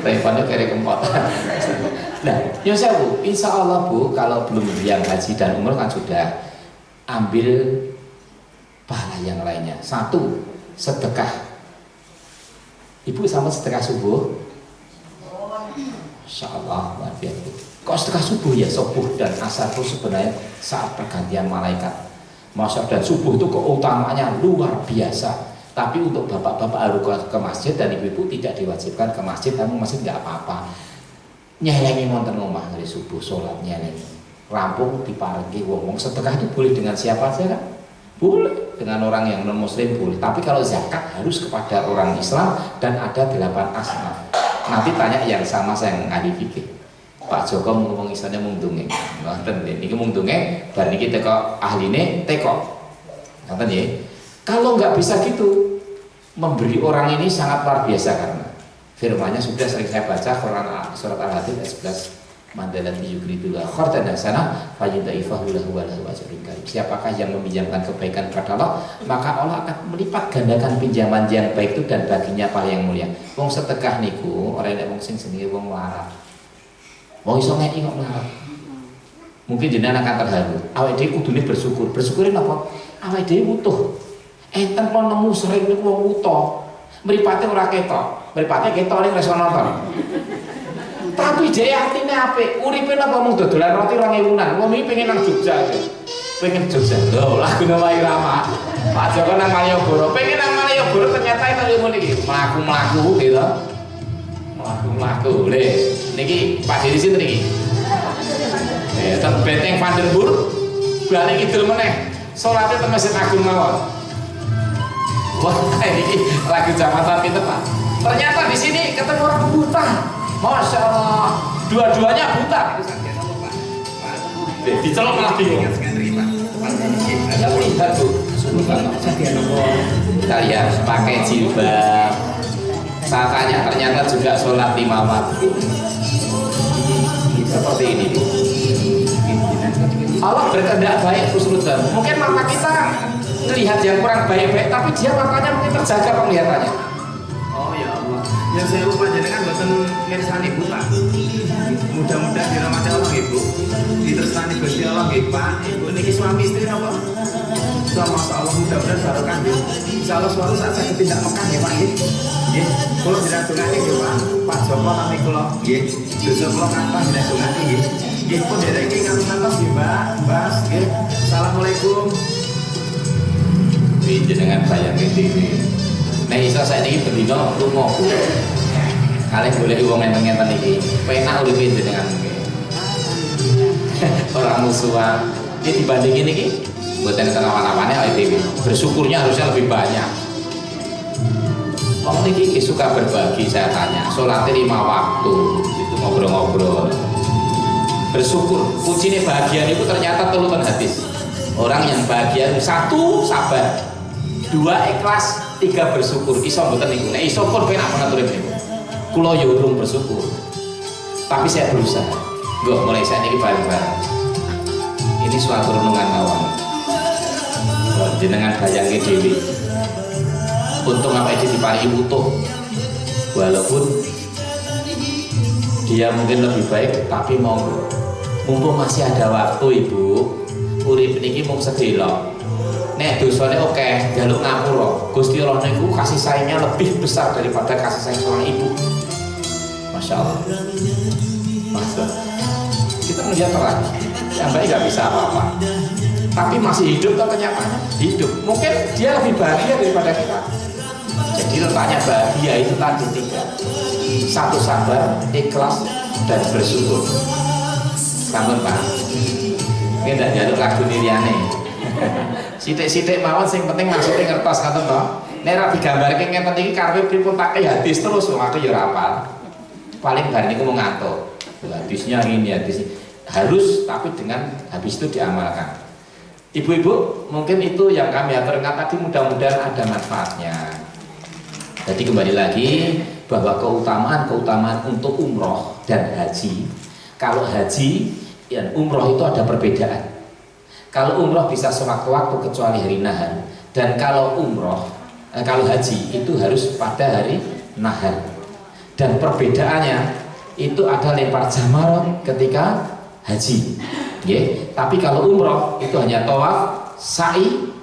S2: Repotnya kere kempot. Nah, ya saya Bu, insya Allah Bu, kalau belum yang haji dan umroh kan sudah ambil pahala yang lainnya. 1, sedekah. Ibu sama sedekah subuh? Insya Allah, luar biasa. Kok sedekah subuh ya? Subuh dan asar itu sebenarnya saat pergantian malaikat. Masya dan subuh itu keutamanya luar biasa. Tapi untuk bapak-bapak harus ke masjid dan ibu-ibu tidak diwajibkan ke masjid, tapi masjid nggak apa-apa. Nyelengi wonten omah dari subuh sholat nyelengi rampung diparingi wong sedekah itu boleh dengan siapa saja kan? Boleh dengan orang yang non muslim boleh, tapi kalau zakat harus kepada orang Islam dan ada 8 asnaf. Nanti tanya yang sama saya yang ahli fikih. Pak Joko ngomong istilahnya mungdunge ngoten niki mungdunge bar niki teko ahline teko ngoten ya. Kalau nggak bisa gitu memberi orang ini sangat luar biasa karena firman-Nya sudah sering saya baca Quran surat Al-Hadid ayat 11 mandalan yukridullah khardan hasana fayudaifahu lahu wa lahu ajrun karim. Siapakah yang meminjamkan kebaikan kepada Allah maka Allah akan melipat gandakan pinjaman yang baik itu dan baginya pahala yang mulia. Wong sedekah niku ora nek wong sing jenenge wong melarat. Wong iso ngeki kok melarat. Mungkin jenengan akan terharu. Awake dhewe kudune bersyukur. Bersyukurin apa? Awake dhewe utuh. Enten pon nemu sering niku wong utuh. Mripate ora ketok. Mripate ketok ning reso nonton. Tapi dia artinya apik. Uripe napa mung dodolan roti 2000-an. Wong iki pengen nang Jogja aja. Pengen Jogja. Lho, lagu nama irama. Pak Joko nang Malioboro. Pengen nang Malioboro ternyata itu ilmu niki. Mlaku-mlaku gitu. Mlaku-mlaku. Le, niki Pak Diri sinten niki? Ten Benteng Vandenburg. Balik kidul meneh. Salate ten Masjid Agung mawon. Wah, ini lagu Jabatan pinter Pak. Ternyata di sini ketemu orang buta. Masya Allah, dua-duanya buta. Dicelok lagi. Anda lihat tuh, kalian pakai jilbab. Saya tanya ternyata juga sholat 5 waktu. Seperti ini. Allah berkehendak baik khusnudzan. Mungkin mata kita melihat yang kurang baik-baik, tapi dia matanya mungkin terjaga penglihatannya.
S3: Oh ya Allah, yang saya lupa jenengan boten mirsani buta. Mudah-mudahan dirahmati Allah Ibu, ditresnani Gusti Allah nggih Pak. Ibu niki suami istri apa? Masya Allah mudah-mudahan barokah nggih. Insyaallah suatu saat saya ketindak Mekah nggih Pak nggih. Nggih, kula dirandungake nggih Pak. Pak Joko nami kula nggih. Dosa kula kathah dirandungake nggih. Nggih pun derek iki ngantos nggih Mbak. Mbas nggih. Assalamualaikum.
S2: Dengan bayang ini. Nah iso saya ini berdino lunga. Kalian boleh uang ngenten-ngenten ini. Penak uripe jenengan. Orang musuhan. Ini dibandingin ini. Buatan tenawan-awannya awake. Bersyukurnya harusnya lebih banyak. Wong niki suka berbagi saya tanya. Salatnya 5 waktu. Itu ngobrol-ngobrol. Bersyukur. Kuncinya bahagia itu ternyata telutan hadis. Orang yang bahagia itu 1 sabar. 2 ikhlas, 3 bersyukur. Iso mboten niku. Nek iso pun penak banget urip niku. Kula yo urung bersyukur. Tapi saya berusaha. Nggo mulai saya niki bareng-bareng. Ini suatu renungan mawon. jenengan bayangke dhewe. Untung apa itu diparingi utuh. Walaupun dia mungkin lebih baik, tapi monggo. Mumpung masih ada waktu Ibu, urip niki mung sedelo. Nek dosane oke, njaluk ngapura. Gusti Allah niku kasih sayangnya lebih besar daripada kasih sayang seorang ibu. Masya Allah. Masya Allah. Kita melihat orang yang baik nggak bisa apa-apa, tapi masih hidup kan kenyataannya hidup. Mungkin dia lebih bahagia daripada kita. Jadi letaknya bahagia itu tadi 3. 1 sabar, ikhlas, dan bersyukur. Sampun Pak. Ini tidak jaluk lagu liyane. Sithik-sithik mawon sing penting maksudnya ngertos ngoten to. Nek ra digambarke ngeten iki karepe pripun pakai hadis terus wong aku ya ora hafal. Paling bar niku mau ngantuk. Hadisnya ini hadis harus, tapi dengan habis itu diamalkan. Ibu-ibu, mungkin itu yang kami aturkan tadi, mudah-mudahan ada manfaatnya. Jadi kembali lagi bahwa keutamaan untuk umroh dan haji. Kalau haji dan umroh itu ada perbedaan. Kalau umroh bisa sewaktu-waktu kecuali hari nahar, dan kalau kalau haji itu harus pada hari nahar. Dan perbedaannya itu ada lempar jamar ketika haji. Tapi kalau umroh itu hanya tawaf, sa'i,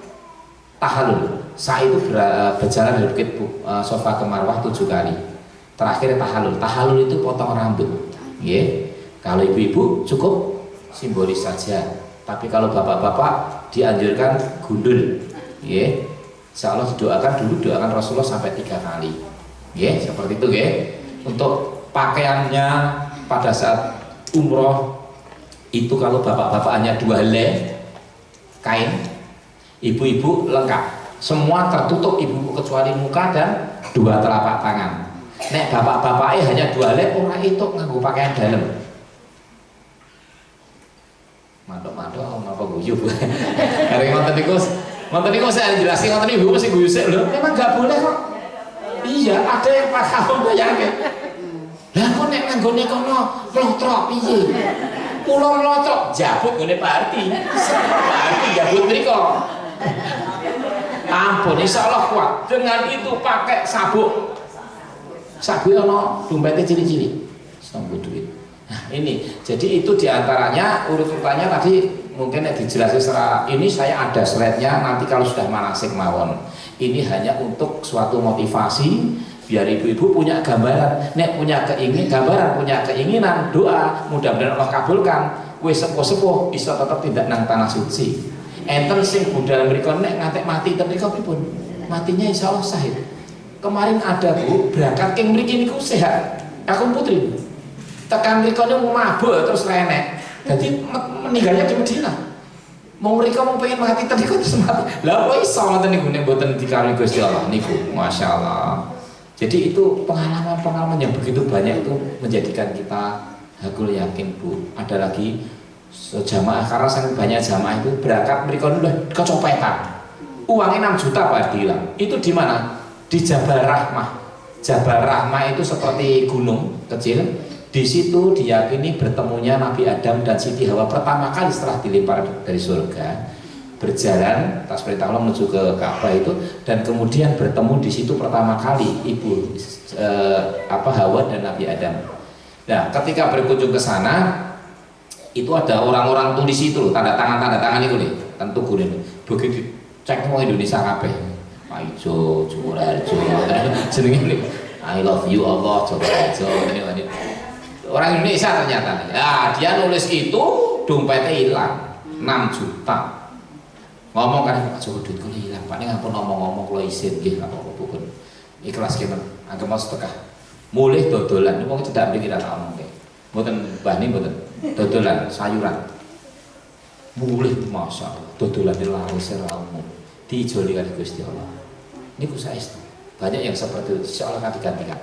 S2: tahallul. Sa'i itu berjalan dari Bukit Sofa ke Marwah 7 kali. Terakhir tahallul. Tahallul itu potong rambut. Kalau ibu-ibu cukup simbolis saja. Tapi kalau bapak-bapak dianjurkan gundul. Insya Allah didoakan dulu, doakan Rasulullah sampai 3 kali. Seperti itu. Untuk pakaiannya pada saat umroh itu kalau bapak-bapaknya 2 helai kain, ibu-ibu lengkap. Semua tertutup ibu kecuali muka dan 2 telapak tangan. Nek bapak-bapaknya hanya 2 helai, orang itu nganggo pakaian dalam. Mantuk-mantuk apa guyu. Karena ngoten niku saya jelasin ngoten ibu mesti guyu sik lho. Memang enggak boleh kok. Iya, ada yang paham bayangke. Lah kok nek nanggone kono mlotrok piye? Kula mlotrok jabut ngene Pak Arti. Pak Arti jabut mriko. Ampun, insyaallah kuat. Dengan itu pakai sabuk. Sabuk ono dompetnya cili-cili. Sambil duit. Nah, ini. Jadi itu diantaranya urut-urutannya tadi mungkin dijelaskan secara ini saya ada slide-nya nanti kalau sudah manasik mawon. Ini hanya untuk suatu motivasi biar ibu-ibu punya gambaran, nek punya keinginan, doa, mudah-mudahan Allah kabulkan. Wis sepuh-sepuh bisa tetap tidak nang tanah suci. Enten sing budal mriku nek ngantek mati mriku pripun? Matinya insya Allah sahid. Kemarin ada Bu berangkat king mriki niku sehat. Aku putri. Tekan mriku niku mabuk terus renek. Jadi meninggalnya di Madinah. Mau mereka mau pengen mati tadi kok terus mati. Lah kok iso ngoten niku nek mboten dikarunia Gusti Allah niku. Masya Allah. Jadi itu pengalaman-pengalaman yang begitu banyak itu menjadikan kita hakul yakin Bu. Ada lagi jamaah karena sangat banyak jamaah itu berangkat mereka udah kecopetan. Uangnya 6 juta Pak bilang. Itu di mana? Di Jabal Rahmah. Jabal Rahmah itu seperti gunung kecil. Di situ diyakini bertemunya Nabi Adam dan Siti Hawa pertama kali setelah dilempar dari surga. Berjalan atas perintah Allah menuju ke Ka'bah itu dan kemudian bertemu di situ pertama kali ibu Hawa dan Nabi Adam. Nah, ketika berkunjung ke sana itu ada orang-orang tulis itu loh, tanda tangan itu nih, tentu kuning. Begitu cek mau Indonesia kabeh. Pak Ijo, Jumurarjo, jenenge nih. I love you Allah, Jumurarjo. Orang Indonesia ternyata. Ya, dia nulis itu dompetnya hilang 6 juta. Ngomong kan Pak Joko duit kula hilang. Pak ning ampun ngomong-ngomong kula isin nggih apa-apa pun. Ikhlas kemen. Agak mau sedekah. Mulih dodolan. Wong cedak mriki ra tak omongke. Mboten bani mboten. Dodolan sayuran. Mulih masyaallah. Dodolan laris ra umum. Diijoli kali Gusti Allah. Niku saestu. Banyak yang seperti itu. Insyaallah akan digantikan.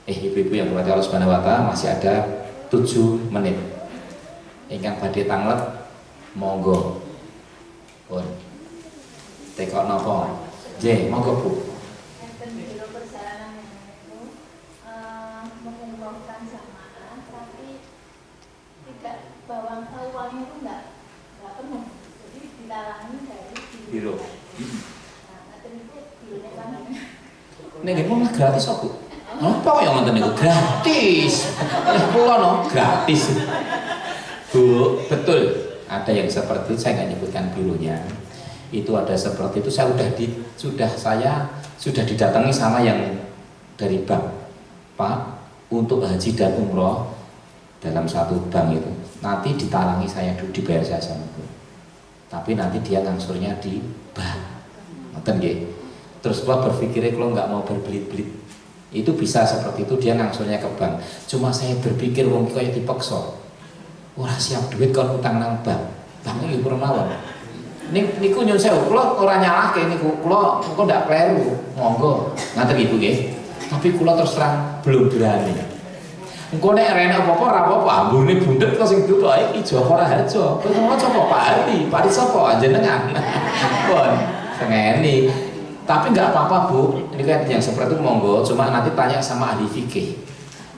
S2: Ibu-ibu yang berarti Allah Subhanahu wa taala masih ada 7 menit. Ingkang badhe tanglet monggo. Pun tekok nopo J, monggo Bu.
S4: Perjalanan itu mengumpulkan jamaah tapi tidak uangnya itu enggak penuh, jadi ditalangi dari
S2: Biro. Nek malah gratis kok, Bu. Apa kok yang ngoten niku gratis? Kula no gratis. Bu, betul. Ada yang seperti itu, saya nggak nyebutkan birunya. Itu ada seperti itu, saya sudah didatangi sama yang dari bank, Pak, untuk haji dan umroh dalam satu bank itu. Nanti ditalangi saya dulu, dibayar saya sama itu. Tapi nanti dia ngangsurnya di bank. Ngoten nggih. Terus gua berpikirnya kalau nggak mau berbelit-belit, itu bisa seperti itu, dia ngangsurnya ke bank. Cuma saya berpikir wong kayak dipaksa, ora siap duit kalau utang nang bank, bank iki kurang mawon. Niku nyun sewu, kula ora nyalahke niku, kula engko ndak kleru, monggo ngaten Ibu nggih. Tapi kula terus terang belum berani. Engko nek rene apa-apa ora apa-apa, ambune bundet kok sing dudu ae iki Joko Raharjo. Kok ngono coba Pak Ari, Pak Ari sapa jenengan? Pun sengeni. Tapi nggak apa-apa Bu, ini kan yang seperti itu monggo, cuma nanti tanya sama ahli fikih.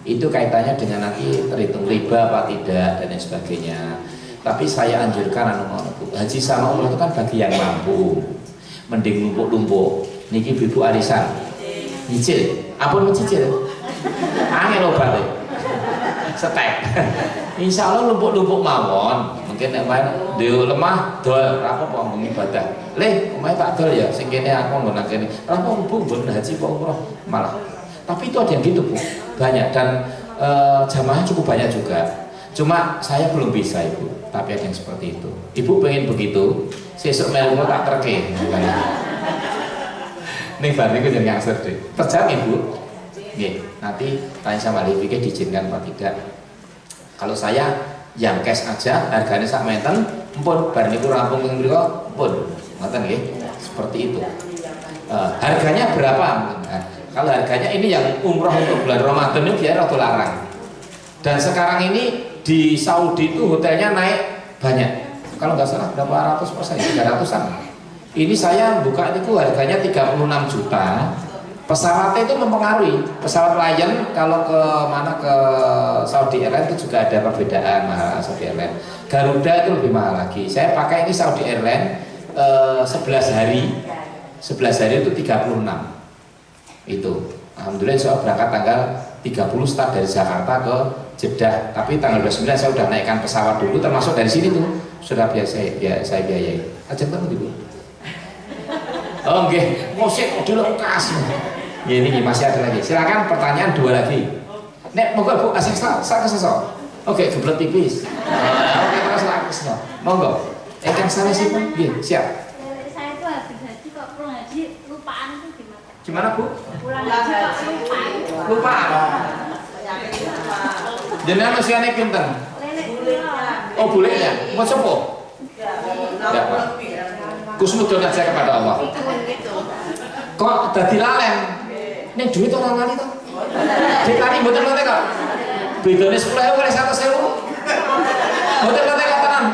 S2: Itu kaitannya dengan nanti terhitung riba apa tidak dan lain sebagainya. Tapi saya anjurkan Bu, haji sama umroh itu kan bagi yang mampu. Mending lumpuk-lumpuk. Niki Ibu arisan. Nyicil, ampun mencicil. Angel obat setek. Insya Allah lumpuk-lumpuk mawon. Mungkin yang main dia lemah dol apa ibadah. Omahe tak dol ya, sing kene aku nggon nang kene. Bu nggon haji apa umroh malah. Tapi itu ada yang gitu Bu, banyak dan jamaah cukup banyak juga. Cuma saya belum bisa Ibu, tapi ada yang seperti itu. Ibu pengen begitu, sesuk melu tak terke. Nih berarti itu jadi ngangser deh. Terjadi Ibu. Nih, nanti tanya sama ahli fikih diizinkan apa tidak. Kalau saya yang cash aja, harganya sak menten, pun bar niku rampung ing mriku, pun ngoten nggih. Seperti itu. Harganya berapa? Nah, kalau harganya ini yang umroh untuk bulan Ramadan itu biaya rada larang. Dan sekarang ini di Saudi itu hotelnya naik banyak. Kalau nggak salah berapa ratus persen, 300-an. Ini saya buka itu harganya 36 juta. Pesawatnya itu mempengaruhi. Pesawat Lion kalau ke mana ke Saudi Airlines itu juga ada perbedaan mahal Saudi Airlines. Garuda itu lebih mahal lagi. Saya pakai ini Saudi Airlines 11 hari. 11 hari itu 36. Itu. Alhamdulillah saya berangkat tanggal 30 start dari Jakarta ke Jeddah. Tapi tanggal 29 saya sudah naikkan pesawat dulu termasuk dari sini tuh. Sudah saya biayai. Ajeng banget Ibu. Oh nggih, musik dulu kasih. Ya ini masih ada lagi. Silakan pertanyaan 2 lagi. Nek monggo Bu, asik sak kesesok. Oke, geblet tipis. Oke, terus langsung. Monggo. Kan salah sih Bu. Nggih, siap.
S4: Saya itu habis haji kok pulang haji lupaan itu gimana?
S2: Gimana Bu?
S4: Pulang haji kok lupaan.
S2: Lupaan. Jenengan usiane pinten?
S4: Lelek kula.
S2: Oh, bolehnya. Mau sapa? Enggak, Pak. Kusnudon aja kepada Allah. Kok dadi lalen? Ning duit ora lali to? Dikali mboten nate kok. Bedane 10.000 kali 100.000. Mboten nate kok tenan.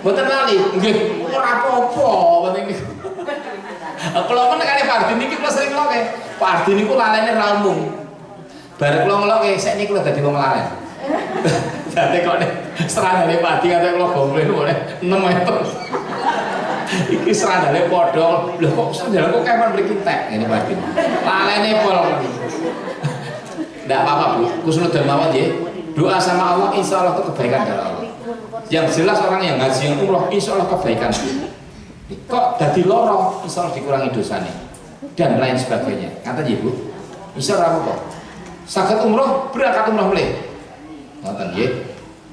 S2: Mboten lali. Nggih, ora apa-apa penting niku. Kula men kali Pak Ardi niki kula sering ngeloke. Pak Ardi niku lalene ra umum. Bareng kula ngeloke sik niki kula dadi wong lalen. Dadi kok nek serangane Pak Ardi kate kula gomble oleh 6 meter. Iki serandale podol, lho kok sandal kok keman mriki tek ngene Pak Din. Lalene pol. Ndak apa-apa Bu, kusnudon mawon nggih. Doa sama Allah insyaallah itu kebaikan dari Allah. Yang jelas orang yang ngaji yang umroh insyaallah kebaikan. Kok dadi loro insyaallah dikurangi dosane dan lain sebagainya. Kata Bu, insyaallah apa? Saged umroh, berangkat umroh mulai. Ngoten nggih.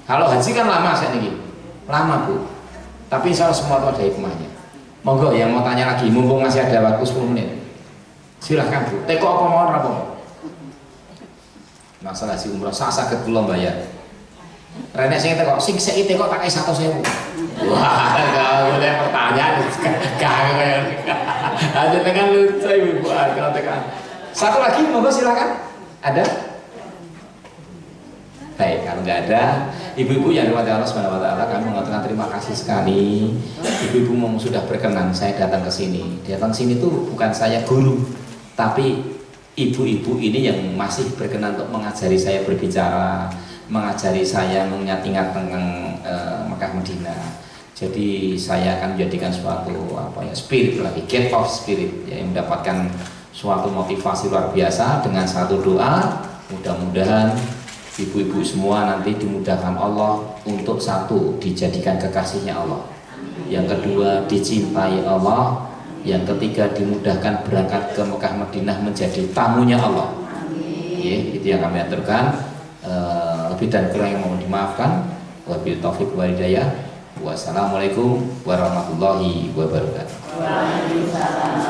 S2: Kalau haji kan lama sakniki. Lama Bu. Tapi insya Allah semua itu ada hikmahnya. Monggo yang mau tanya lagi, mumpung masih ada waktu 10 menit. Silahkan Bu. Teko apa mau apa? Masalah si umroh saged kula bayar. Renek sing teko, sing sik teko tak 100.000. Wah, enggak boleh pertanyaan. Kagak. Ada dengan lucu Ibu kalau tekan. Satu lagi monggo silakan. Ada? Baik, kalau nggak ada, ibu-ibu yang dirahmati Allah Subhanahu wa taala, kami mengatakan terima kasih sekali. Ibu-ibu sudah berkenan saya datang ke sini. Datang ke sini tuh bukan saya guru, tapi ibu-ibu ini yang masih berkenan untuk mengajari saya berbicara, mengajari saya mengingat-ingat tentang Mekah Madinah.
S1: Jadi saya akan menjadikan suatu spirit lagi, get of spirit, yang mendapatkan suatu motivasi luar biasa dengan satu doa. Mudah-mudahan ibu-ibu semua nanti dimudahkan Allah untuk satu, dijadikan kekasihnya Allah. Yang kedua, dicintai Allah. Yang ketiga, dimudahkan berangkat ke Mekah Madinah menjadi tamunya Allah. Itu yang kami aturkan. Lebih dan kurang yang mohon dimaafkan. Wabillahi taufiq wal hidayah. Wassalamualaikum warahmatullahi wabarakatuh.